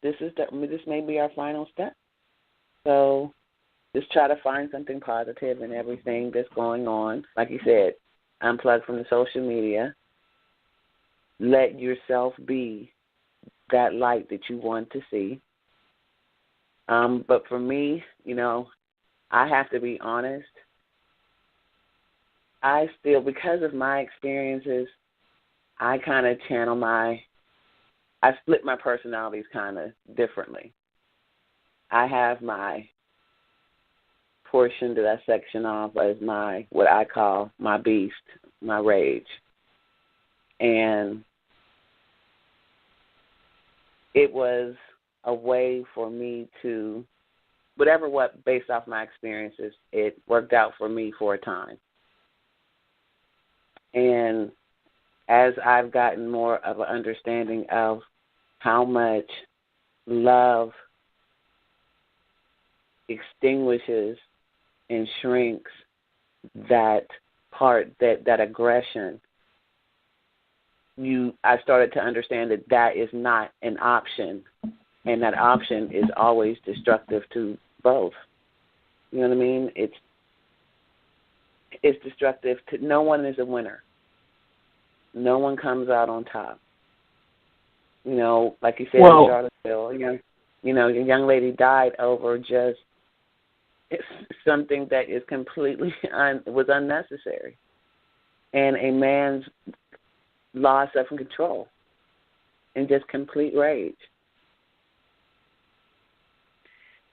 This may be our final step. So just try to find something positive in everything that's going on. Like you said, unplug from the social media. Let yourself be that light that you want to see. But for me, I have to be honest. I still, because of my experiences, I kind of I split my personalities kind of differently. I have my portion that I section off as what I call my beast, my rage. And it was a way for me to, based off my experiences, it worked out for me for a time. And as I've gotten more of an understanding of how much love extinguishes and shrinks that part, that aggression, I started to understand that is not an option, and that option is always destructive to both. You know what I mean? It's destructive to, no one is a winner. No one comes out on top. Like you said, in Charlottesville, a young lady died over just something that is completely was unnecessary, and a man's loss of control and just complete rage.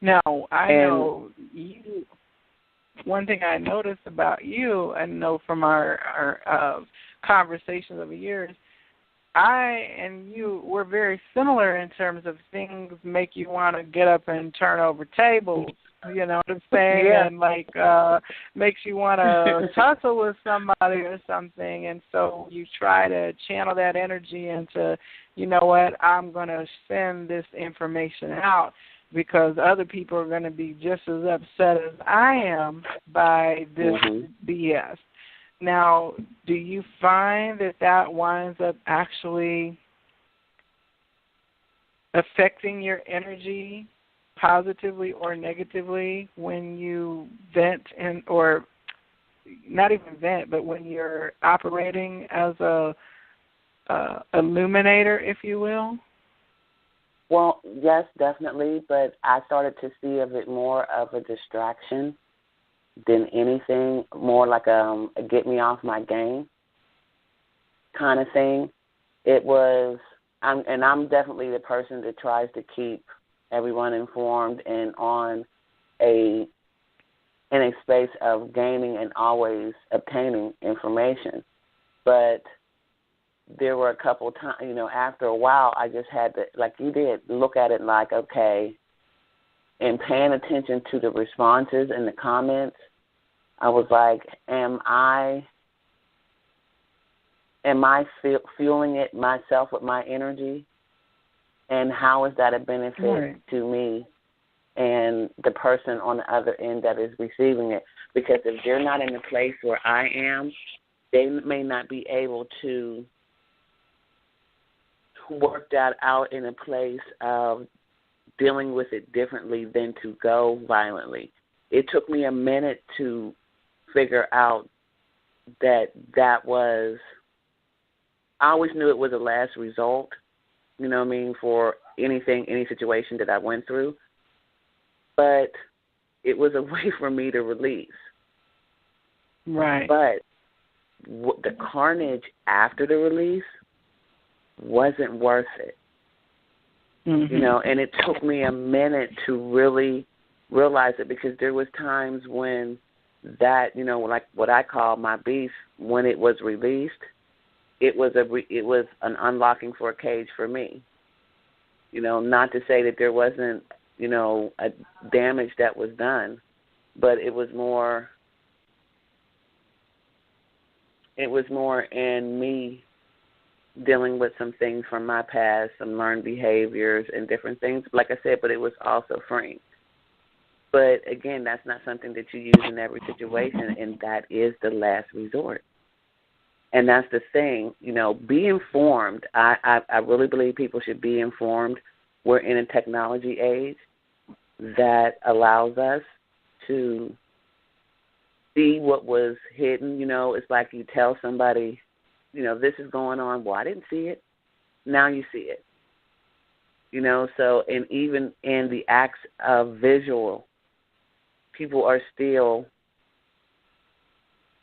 Now, I know you. One thing I noticed about you, I know from our conversations over years, I and you were very similar in terms of things make you want to get up and turn over tables. You know what I'm saying? Yeah. And makes you want to tussle with somebody or something. And so you try to channel that energy into, you know what, I'm going to send this information out because other people are going to be just as upset as I am by this BS. Now, do you find that winds up actually affecting your energy positively or negatively when you vent, or not even vent, but when you're operating as a illuminator, if you will? Well, yes, definitely, but I started to see of it more of a distraction than anything, more like a get me off my game kind of thing. I'm definitely the person that tries to keep everyone informed and in a space of gaining and always obtaining information. But there were a couple times, after a while, I just had to, like you did, look at it like, okay, and paying attention to the responses and the comments, I was like, am I fueling it myself with my energy? And how is that a benefit to me and the person on the other end that is receiving it? Because if they're not in the place where I am, they may not be able to worked that out in a place of dealing with it differently than to go violently. It took me a minute to figure out that was, I always knew it was a last result, you know what I mean, for any situation that I went through. But it was a way for me to release. Right. But the carnage after the release wasn't worth it. Mm-hmm. You know, and it took me a minute to really realize it, because there was times when that, you know, like what I call my beast, when it was released, it was an unlocking for a cage for me. You know, not to say that there wasn't, you know, a damage that was done, but it was more in me dealing with some things from my past, some learned behaviors and different things, like I said, but it was also freeing. But, again, that's not something that you use in every situation, and that is the last resort. And that's the thing, you know, be informed. I really believe people should be informed. We're in a technology age that allows us to see what was hidden. You know, it's like you tell somebody, you know, this is going on. Well, I didn't see it. Now you see it. You know, so, and even in the acts of visual, people are still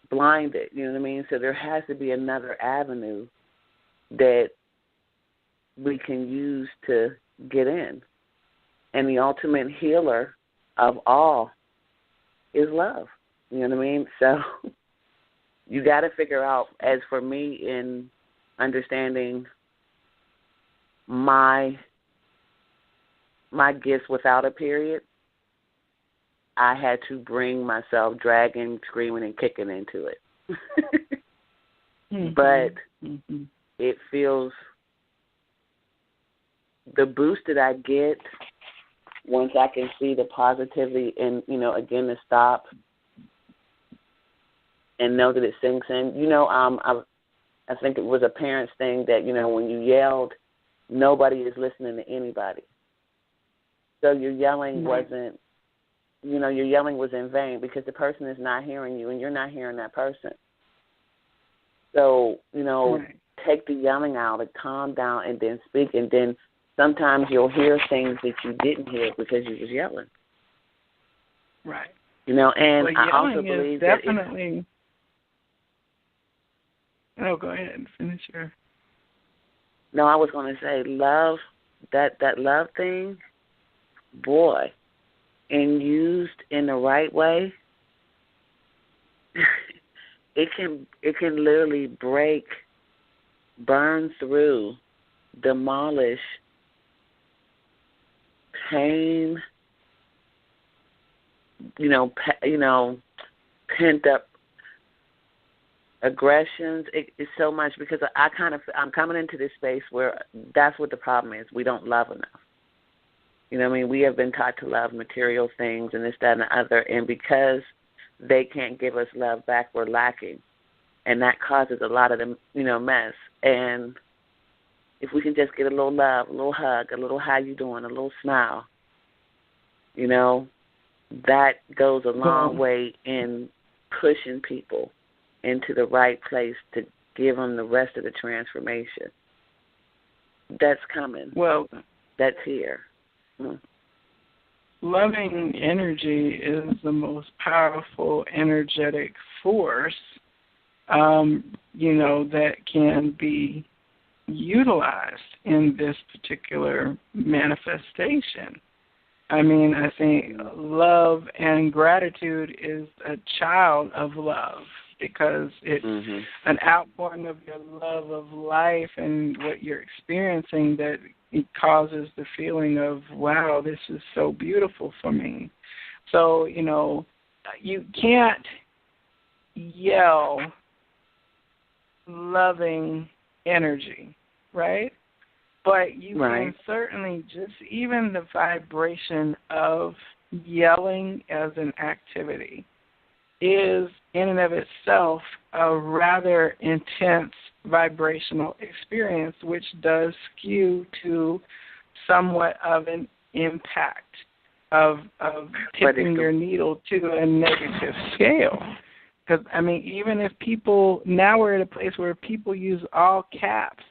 blinded, you know what I mean? So there has to be another avenue that we can use to get in. And the ultimate healer of all is love, you know what I mean? So you got to figure out, as for me in understanding my gifts without a period, I had to bring myself dragging, screaming, and kicking into it. Mm-hmm. But mm-hmm. it feels, the boost that I get once I can see the positivity and, you know, again, to stop and know that it sinks in. You know, I think it was a parent's thing that, you know, when you yelled, nobody is listening to anybody. So your yelling wasn't, you know, your yelling was in vain, because the person is not hearing you and you're not hearing that person. So, you know, take the yelling out and calm down and then speak, and then sometimes you'll hear things that you didn't hear because you was yelling. Right. You know, and well, I also believe definitely. Oh, go ahead and finish your. No, I was going to say love, that love thing, boy, and used in the right way, it can literally break, burn through, demolish pain, pent up aggressions. It's so much, because I'm coming into this space where that's what the problem is. We don't love enough. You know what I mean? We have been taught to love material things and this, that, and the other, and because they can't give us love back, we're lacking, and that causes a lot of the, you know, mess. And if we can just get a little love, a little hug, a little how you doing, a little smile, you know, that goes a long way in pushing people into the right place to give them the rest of the transformation. That's coming. Well, that's here. Loving energy is the most powerful energetic force, you know, that can be utilized in this particular manifestation. I mean, I think love and gratitude is a child of love, because it's an outpouring of your love of life and what you're experiencing that it causes the feeling of, wow, this is so beautiful for me. So, you know, you can't yell loving energy, right? But you can certainly just, even the vibration of yelling as an activity is in and of itself a rather intense vibrational experience, which does skew to somewhat of an impact of tipping your needle to a negative scale. Because, I mean, even if people, now we're at a place where people use all caps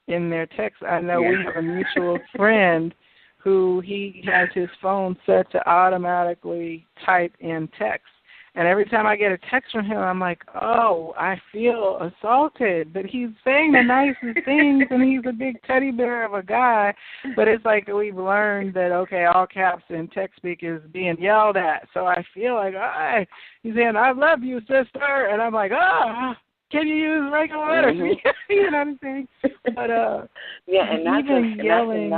in their text. I know we have a mutual friend who he has his phone set to automatically type in text. And every time I get a text from him, I'm like, oh, I feel assaulted. But he's saying the nicest things, and he's a big teddy bear of a guy. But it's like we've learned that, okay, all caps in text speak is being yelled at. So I feel like, he's saying, I love you, sister. And I'm like, can you use regular letters? Mm-hmm. You know what I'm saying? But and not even just, yelling.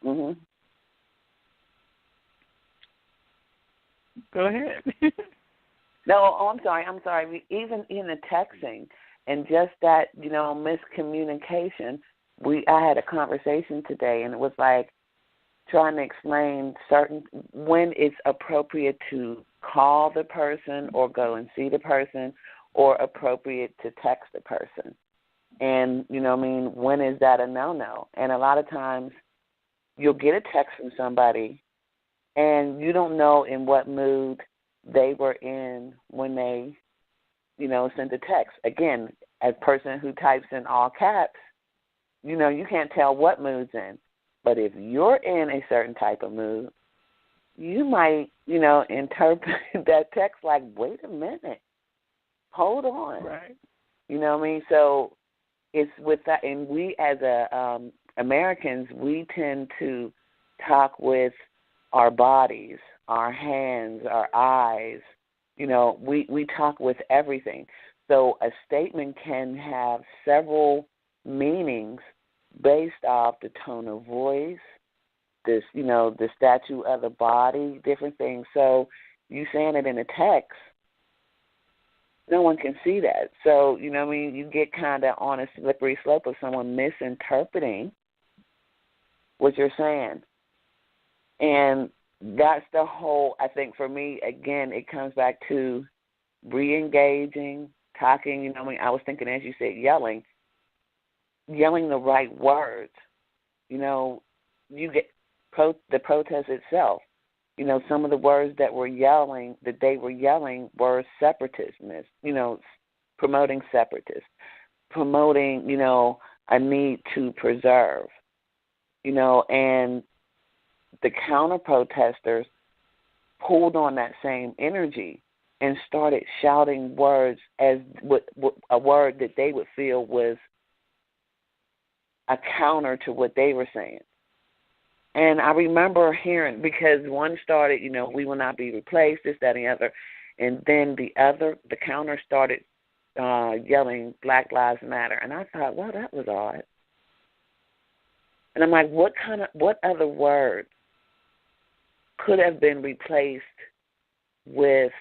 Mm-hmm. Go ahead. No, I'm sorry. Even in the texting and just that, miscommunication, I had a conversation today, and it was like trying to explain when it's appropriate to call the person or go and see the person, or appropriate to text the person. And, when is that a no-no? And a lot of times you'll get a text from somebody, and you don't know in what mood they were in when they, sent the text. Again, as a person who types in all caps, you can't tell what mood's in. But if you're in a certain type of mood, you might, interpret that text like, wait a minute, hold on. Right. You know what I mean? So it's with that, and we as Americans, we tend to talk with our bodies, our hands, our eyes. We talk with everything. So a statement can have several meanings based off the tone of voice, the statue of the body, different things. So you saying it in a text, no one can see that. So, you get kind of on a slippery slope of someone misinterpreting what you're saying. And that's the whole, I think for me, again, it comes back to re-engaging, talking. I was thinking, as you said, yelling the right words. You get the protest itself. Some of the words that they were yelling were separatism, promoting separatists, promoting, a need to preserve, and the counter-protesters pulled on that same energy and started shouting words as a word that they would feel was a counter to what they were saying. And I remember hearing, because one started, we will not be replaced, this, that, and the other. And then the counter started yelling, Black Lives Matter. And I thought, well, that was odd. And I'm like, what other word could have been replaced with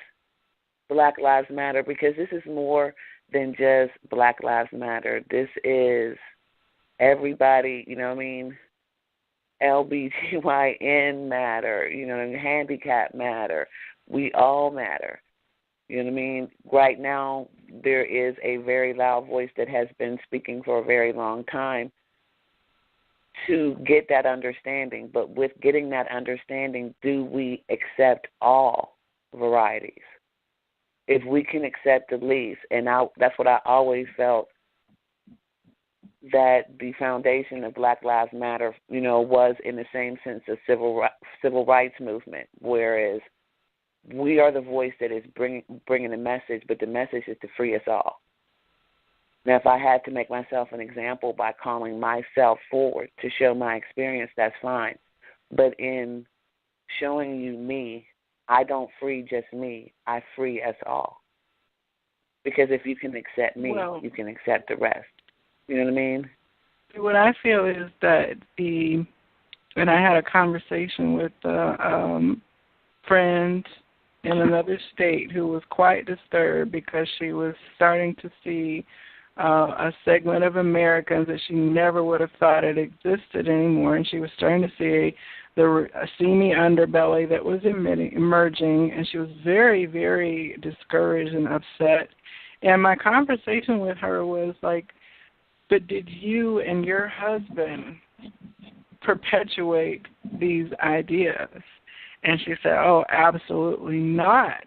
Black Lives Matter? Because this is more than just Black Lives Matter. This is everybody, LBGYN matter, handicap matter. We all matter. Right now, there is a very loud voice that has been speaking for a very long time to get that understanding. But with getting that understanding, do we accept all varieties? If we can accept the least, and that's what I always felt, that the foundation of Black Lives Matter, was in the same sense of civil rights movement, whereas we are the voice that is bringing the message, but the message is to free us all. Now, if I had to make myself an example by calling myself forward to show my experience, that's fine. But in showing you me, I don't free just me. I free us all. Because if you can accept me, you can accept the rest. You know what I mean? What I feel is that and I had a conversation with a friend in another state who was quite disturbed because she was starting to see a segment of Americans that she never would have thought had existed anymore, and she was starting to see the seamy underbelly that was emerging, and she was very, very discouraged and upset. And my conversation with her was like, but did you and your husband perpetuate these ideas? And she said, oh, absolutely not.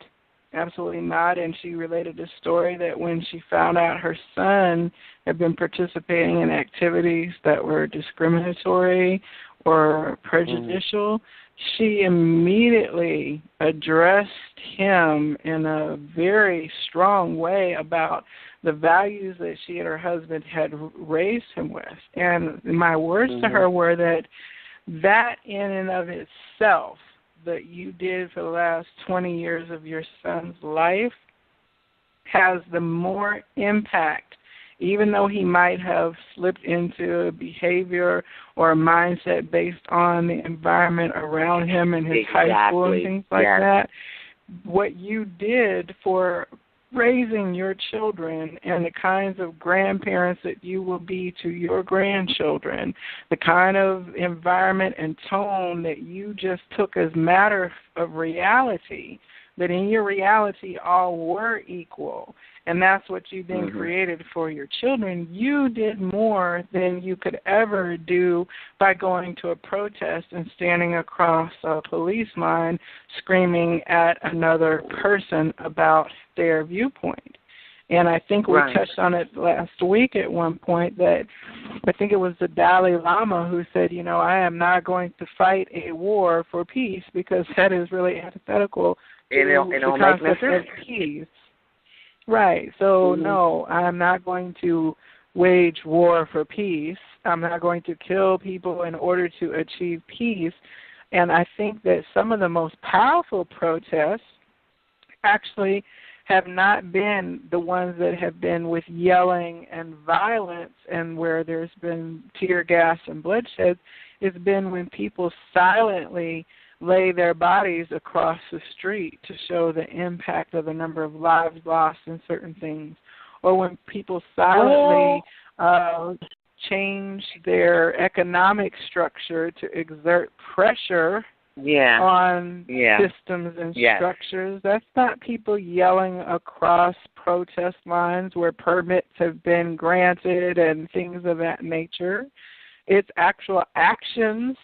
Absolutely not. And she related a story that when she found out her son had been participating in activities that were discriminatory or prejudicial, she immediately addressed him in a very strong way about the values that she and her husband had raised him with. And my words to her were that in and of itself, that you did for the last 20 years of your son's life has the more impact, even though he might have slipped into a behavior or a mindset based on the environment around him and his high school and things like that. What you did for raising your children and the kinds of grandparents that you will be to your grandchildren, the kind of environment and tone that you just took as matter of reality, that in your reality all were equal, and that's what you then created for your children. You did more than you could ever do by going to a protest and standing across a police line screaming at another person about their viewpoint. And I think we touched on it last week at one point that I think it was the Dalai Lama who said, you know, I am not going to fight a war for peace because that is really antithetical to the concept of peace. Right. So, no, I'm not going to wage war for peace. I'm not going to kill people in order to achieve peace. And I think that some of the most powerful protests actually have not been the ones that have been with yelling and violence and where there's been tear gas and bloodshed. It's been when people silently lay their bodies across the street to show the impact of the number of lives lost in certain things, or when people silently change their economic structure to exert pressure on systems and structures. That's not people yelling across protest lines where permits have been granted and things of that nature. It's actual actions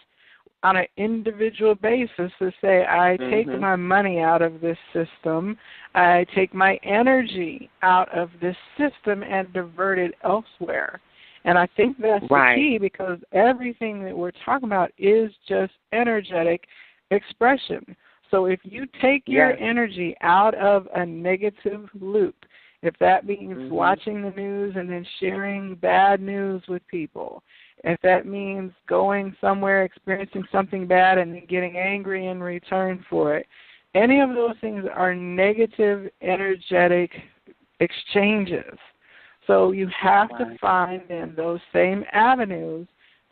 on an individual basis to say, I take my money out of this system, I take my energy out of this system and divert it elsewhere. And I think that's the key, because everything that we're talking about is just energetic expression. So if you take your energy out of a negative loop, if that means watching the news and then sharing bad news with people, if that means going somewhere, experiencing something bad, and then getting angry in return for it, any of those things are negative, energetic exchanges. So you have to find then those same avenues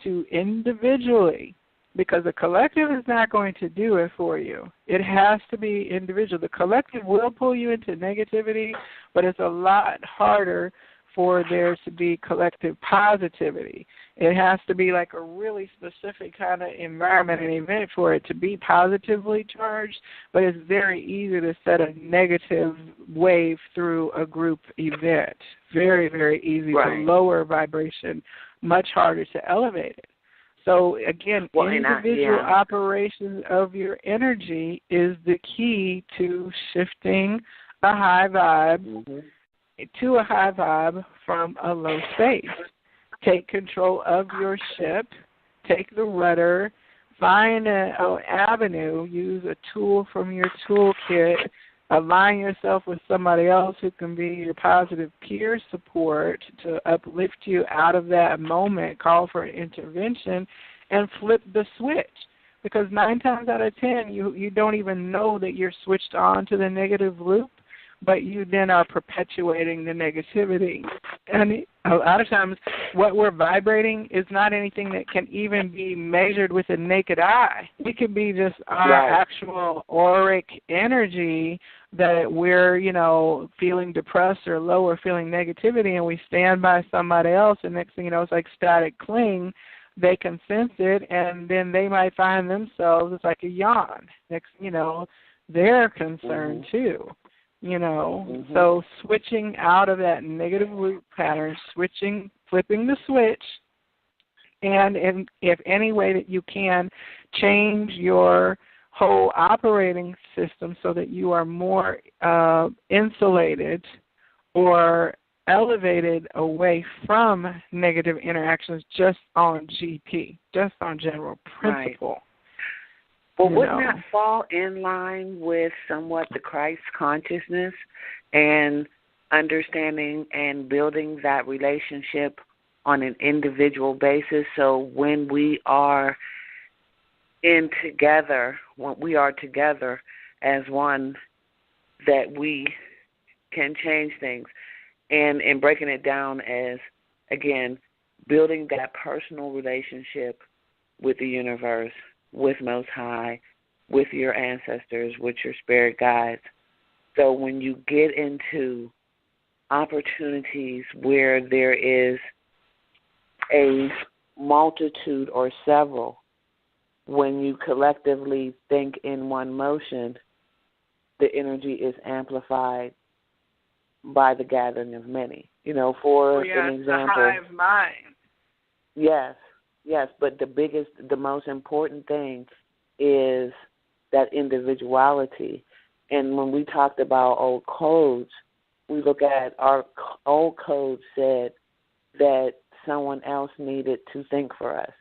to individually, because the collective is not going to do it for you. It has to be individual. The collective will pull you into negativity, but it's a lot harder for there to be collective positivity. It has to be like a really specific kind of environment and event for it to be positively charged, but it's very easy to set a negative wave through a group event. Very, very easy to lower vibration, much harder to elevate it. So, again, individual operation of your energy is the key to shifting a high vibe to a high vibe from a low space. Take control of your ship, take the rudder, find an avenue, use a tool from your toolkit, align yourself with somebody else who can be your positive peer support to uplift you out of that moment, call for an intervention, and flip the switch. Because 9 times out of 10, you don't even know that you're switched on to the negative loop, but you then are perpetuating the negativity. And a lot of times what we're vibrating is not anything that can even be measured with the naked eye. It could be just our actual auric energy that we're, feeling depressed or low or feeling negativity, and we stand by somebody else, and next thing you know, it's like static cling. They can sense it, and then they might find themselves, it's like a yawn. Next thing you know, they're concerned too. So switching out of that negative root pattern, flipping the switch, and if any way that you can, change your whole operating system so that you are more insulated or elevated away from negative interactions just on GP, just on general principle. Right. Well, wouldn't that fall in line with somewhat the Christ consciousness and understanding and building that relationship on an individual basis? So when we are together as one, that we can change things. And in breaking it down as, again, building that personal relationship with the universe, with Most High, with your ancestors, with your spirit guides. So when you get into opportunities where there is a multitude or several, when you collectively think in one motion, the energy is amplified by the gathering of many. For an example. The hive mind. Yes, but the most important thing is that individuality. And when we talked about old codes, we look at our old code said that someone else needed to think for us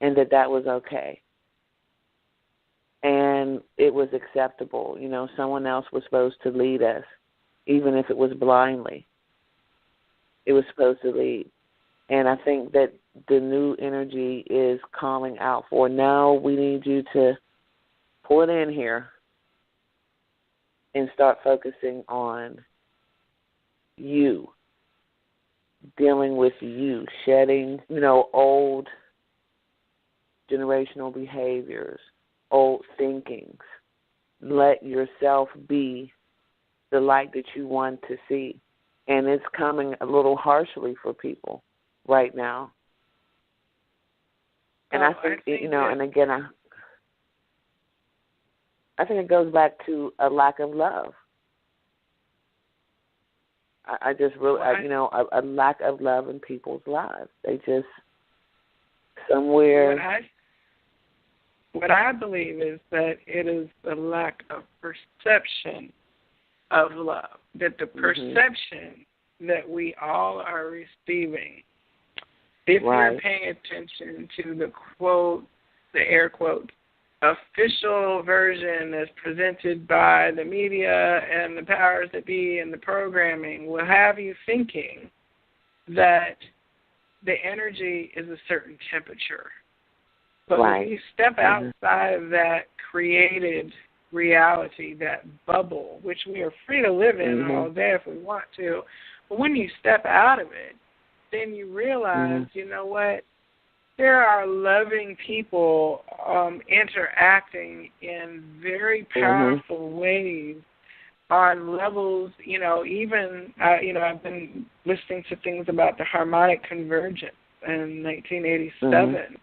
and that was okay. And it was acceptable. Someone else was supposed to lead us, even if it was blindly. It was supposed to lead. And I think that the new energy is calling out for, now we need you to pull it in here and start focusing on you, dealing with you, shedding, old generational behaviors, old thinkings. Let yourself be the light that you want to see. And it's coming a little harshly for people right now. And I think and again, I think it goes back to a lack of love. I just really, a lack of love in people's lives. They just somewhere. What I believe is that it is the lack of perception of love, that the perception that we all are receiving, if you're paying attention to the quote, the air quote, official version that's presented by the media and the powers that be and the programming, will have you thinking that the energy is a certain temperature. But when you step outside of that created reality, that bubble, which we are free to live in all day if we want to, but when you step out of it, then you realize, you know what, there are loving people interacting in very powerful ways on levels, even, I've been listening to things about the harmonic convergence in 1987,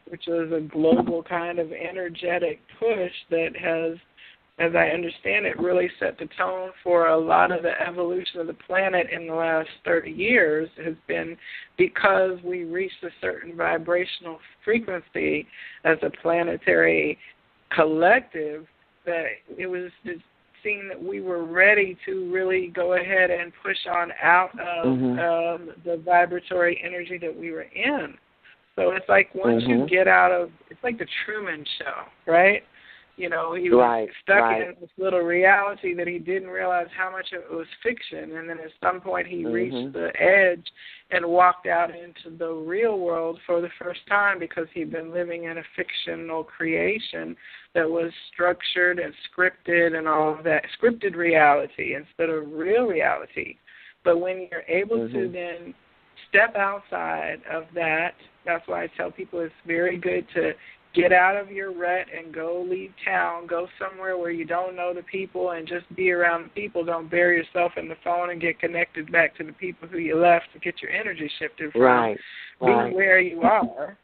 which was a global kind of energetic push that has, as I understand it, really set the tone for a lot of the evolution of the planet in the last 30 years, has been because we reached a certain vibrational frequency as a planetary collective, that it was seen that we were ready to really go ahead and push on out of the vibratory energy that we were in. So it's like once you get out of, it's like the Truman Show, right? He was stuck in this little reality that he didn't realize how much of it was fiction. And then at some point he reached the edge and walked out into the real world for the first time, because he'd been living in a fictional creation that was structured and scripted and all of that, scripted reality instead of real reality. But when you're able to then step outside of that, that's why I tell people it's very good to get out of your rut and go leave town, go somewhere where you don't know the people and just be around the people. Don't bury yourself in the phone and get connected back to the people who you left to get your energy shifted from. Right. Be where you are.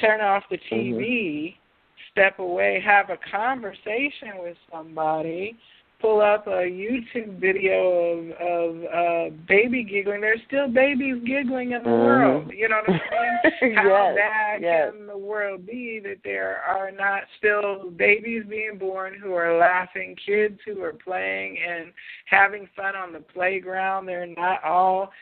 Turn off the TV, step away, have a conversation with somebody, pull up a YouTube video of baby giggling. There's still babies giggling in the world. You know what I'm saying? How bad can the world be that there are not still babies being born who are laughing, kids who are playing and having fun on the playground? They're not all,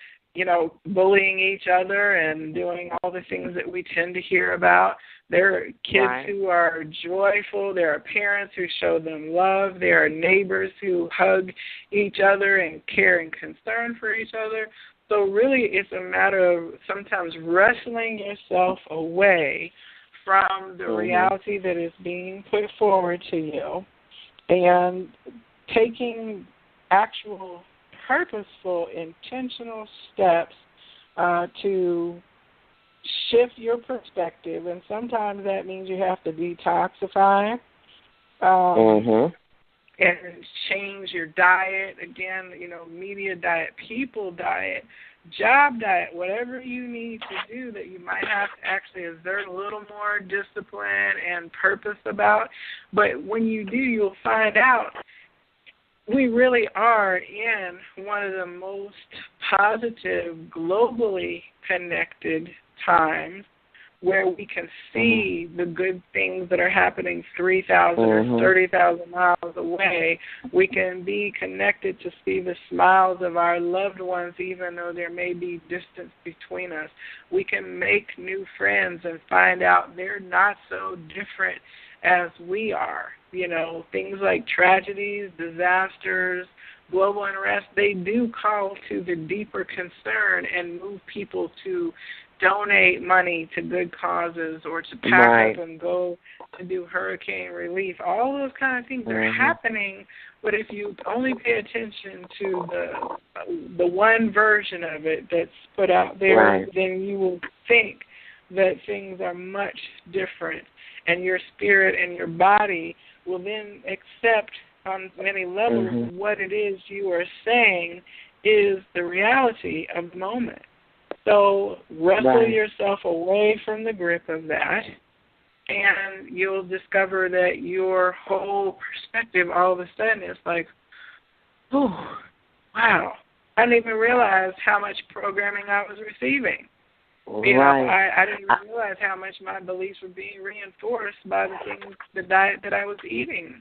bullying each other and doing all the things that we tend to hear about. There are kids who are joyful. There are parents who show them love. There are neighbors who hug each other and care and concern for each other. So really it's a matter of sometimes wrestling yourself away from the reality that is being put forward to you and taking actual purposeful, intentional steps to shift your perspective, and sometimes that means you have to detoxify and change your diet. Again, media diet, people diet, job diet, whatever you need to do that you might have to actually exert a little more discipline and purpose about. But when you do, you'll find out we really are in one of the most positive, globally connected times where we can see the good things that are happening 3,000 or 30,000 miles away. We can be connected to see the smiles of our loved ones even though there may be distance between us. We can make new friends and find out they're not so different as we are. Things like tragedies, disasters, global unrest, they do call to the deeper concern and move people to donate money to good causes or to pack up and go to do hurricane relief. All those kind of things are happening, but if you only pay attention to the one version of it that's put out there, then you will think that things are much different, and your spirit and your body will then accept on many levels what it is you are saying is the reality of the moment. So wrestle yourself away from the grip of that, and you'll discover that your whole perspective all of a sudden is like, oh, wow, I didn't even realize how much programming I was receiving. I didn't even realize how much my beliefs were being reinforced by the diet that I was eating.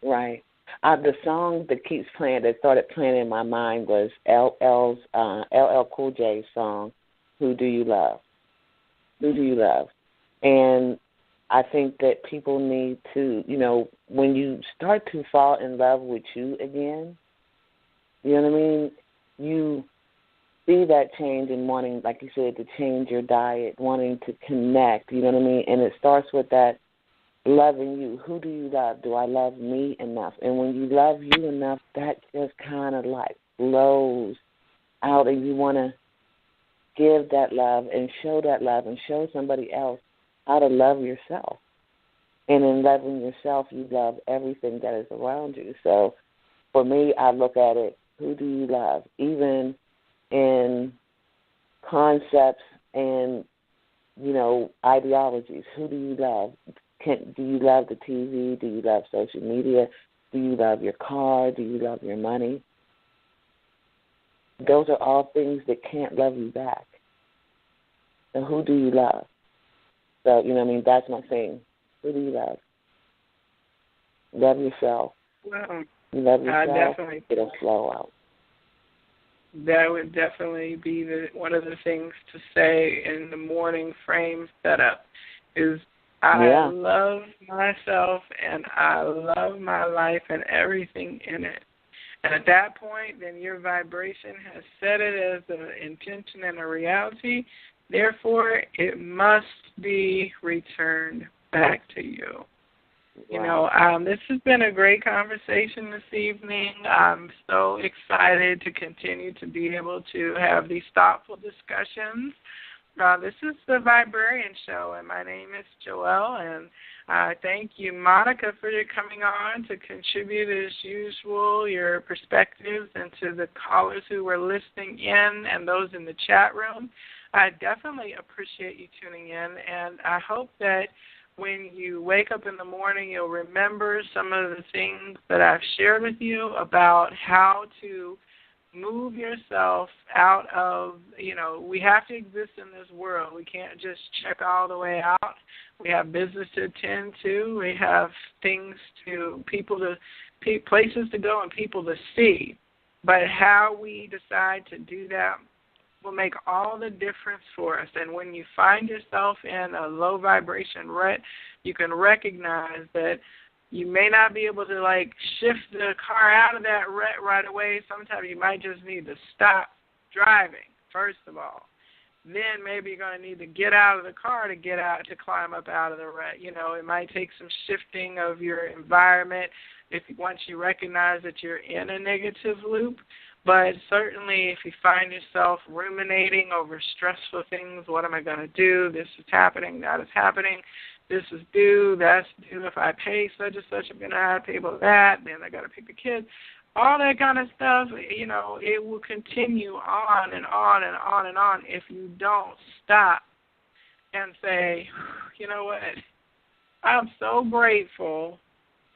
Right. The song that keeps playing, that started playing in my mind was LL Cool J's song, Who Do You Love? Who Do You Love? And I think that people need to, when you start to fall in love with you again, you know what I mean? You see that change in wanting, like you said, to change your diet, wanting to connect, you know what I mean? And it starts with that loving you. Who do you love? Do I love me enough? And when you love you enough, that just kind of like flows out, and you want to give that love and show somebody else how to love yourself. And in loving yourself, you love everything that is around you. So for me, I look at it, who do you love? Even in concepts and, ideologies, who do you love? Do you love the TV? Do you love social media? Do you love your car? Do you love your money? Those are all things that can't love you back. So who do you love? So, that's my thing. Who do you love? Love yourself. Well, you love yourself, it'll flow out. That would definitely be one of the things to say in the morning frame setup is I love myself and I love my life and everything in it. And at that point, then your vibration has set it as an intention and a reality. Therefore, it must be returned back to you. This has been a great conversation this evening. I'm so excited to continue to be able to have these thoughtful discussions. This is the Viberarian Show, and my name is Joelle, and thank you, Monica, for your coming on to contribute, as usual, your perspectives, and to the callers who were listening in and those in the chat room. I definitely appreciate you tuning in, and I hope that when you wake up in the morning, you'll remember some of the things that I've shared with you about how to move yourself out of, we have to exist in this world. We can't just check all the way out. We have business to attend to. We have things places to go and people to see. But how we decide to do that will make all the difference for us. And when you find yourself in a low vibration rut, you can recognize that you may not be able to, shift the car out of that rut right away. Sometimes you might just need to stop driving, first of all. Then maybe you're going to need to get out of the car to climb up out of the rut. It might take some shifting of your environment once you recognize that you're in a negative loop. But certainly if you find yourself ruminating over stressful things, what am I going to do? This is happening, that is happening. This is due, that's due. If I pay such and such, I'm going to have to pay for that. Then I got to pick the kids. All that kind of stuff, it will continue on and on and on and on if you don't stop and say, you know what, I'm so grateful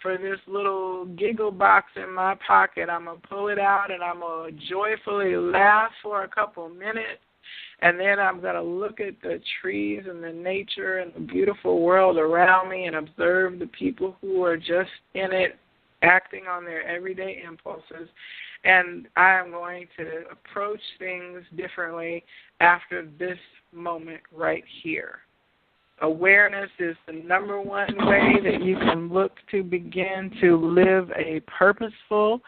for this little giggle box in my pocket. I'm going to pull it out and I'm going to joyfully laugh for a couple minutes. And then I'm going to look at the trees and the nature and the beautiful world around me and observe the people who are just in it, acting on their everyday impulses. And I am going to approach things differently after this moment right here. Awareness is the number one way that you can look to begin to live a purposeful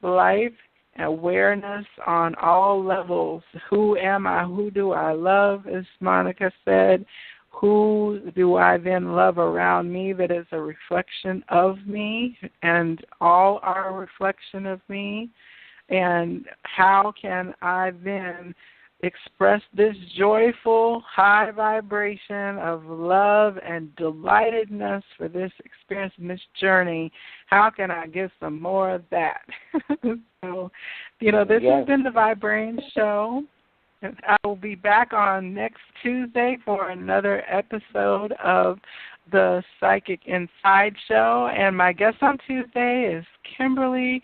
life. Awareness on all levels. Who am I? Who do I love? As Monica said, who do I then love around me that is a reflection of me, and all are a reflection of me? And how can I then express this joyful high vibration of love and delightedness for this experience and this journey? How can I get some more of that? So, this has been the Viberarian Show. I will be back on next Tuesday for another episode of the Psychic Inside Show. And my guest on Tuesday is Kimberly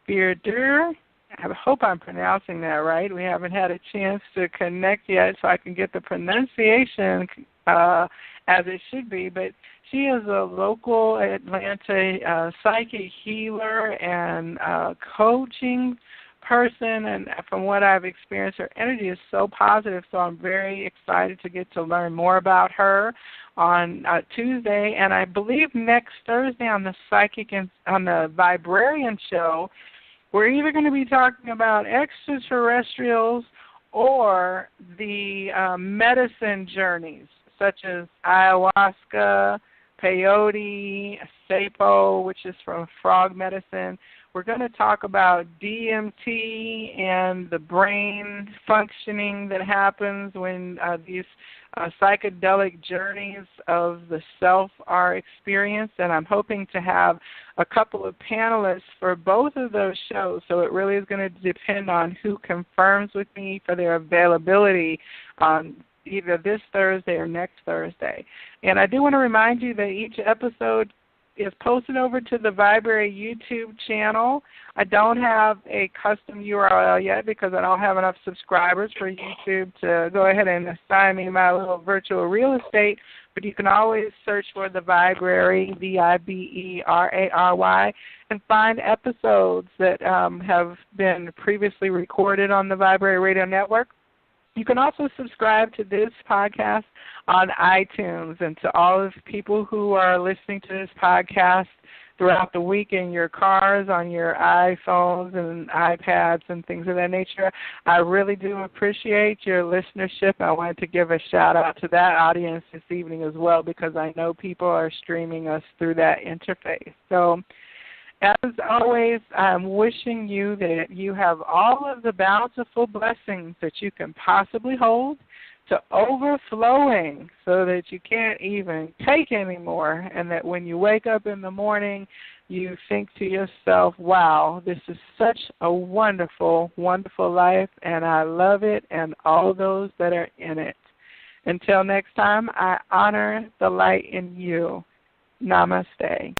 Viberary. I hope I'm pronouncing that right. We haven't had a chance to connect yet, so I can get the pronunciation as it should be. But she is a local Atlanta psychic healer and coaching person, and from what I've experienced, her energy is so positive, so I'm very excited to get to learn more about her on Tuesday. And I believe next Thursday on the Viberarian Show, we're either going to be talking about extraterrestrials or the medicine journeys, such as ayahuasca, peyote, sapo, which is from frog medicine. We're going to talk about DMT and the brain functioning that happens when these psychedelic journeys of the self are experienced. And I'm hoping to have a couple of panelists for both of those shows. So it really is going to depend on who confirms with me for their availability on either this Thursday or next Thursday. And I do want to remind you that each episode is posted over to the VIberary YouTube channel. I don't have a custom URL yet because I don't have enough subscribers for YouTube to go ahead and assign me my little virtual real estate, but you can always search for the VIberary, VIberary, and find episodes that have been previously recorded on the VIberary Radio Network. You can also subscribe to this podcast on iTunes, and to all of the people who are listening to this podcast throughout the week in your cars, on your iPhones and iPads and things of that nature. I really do appreciate your listenership. I wanted to give a shout-out to that audience this evening as well, because I know people are streaming us through that interface. So, as always, I'm wishing you that you have all of the bountiful blessings that you can possibly hold, to overflowing so that you can't even take anymore, and that when you wake up in the morning, you think to yourself, wow, this is such a wonderful, wonderful life, and I love it and all those that are in it. Until next time, I honor the light in you. Namaste.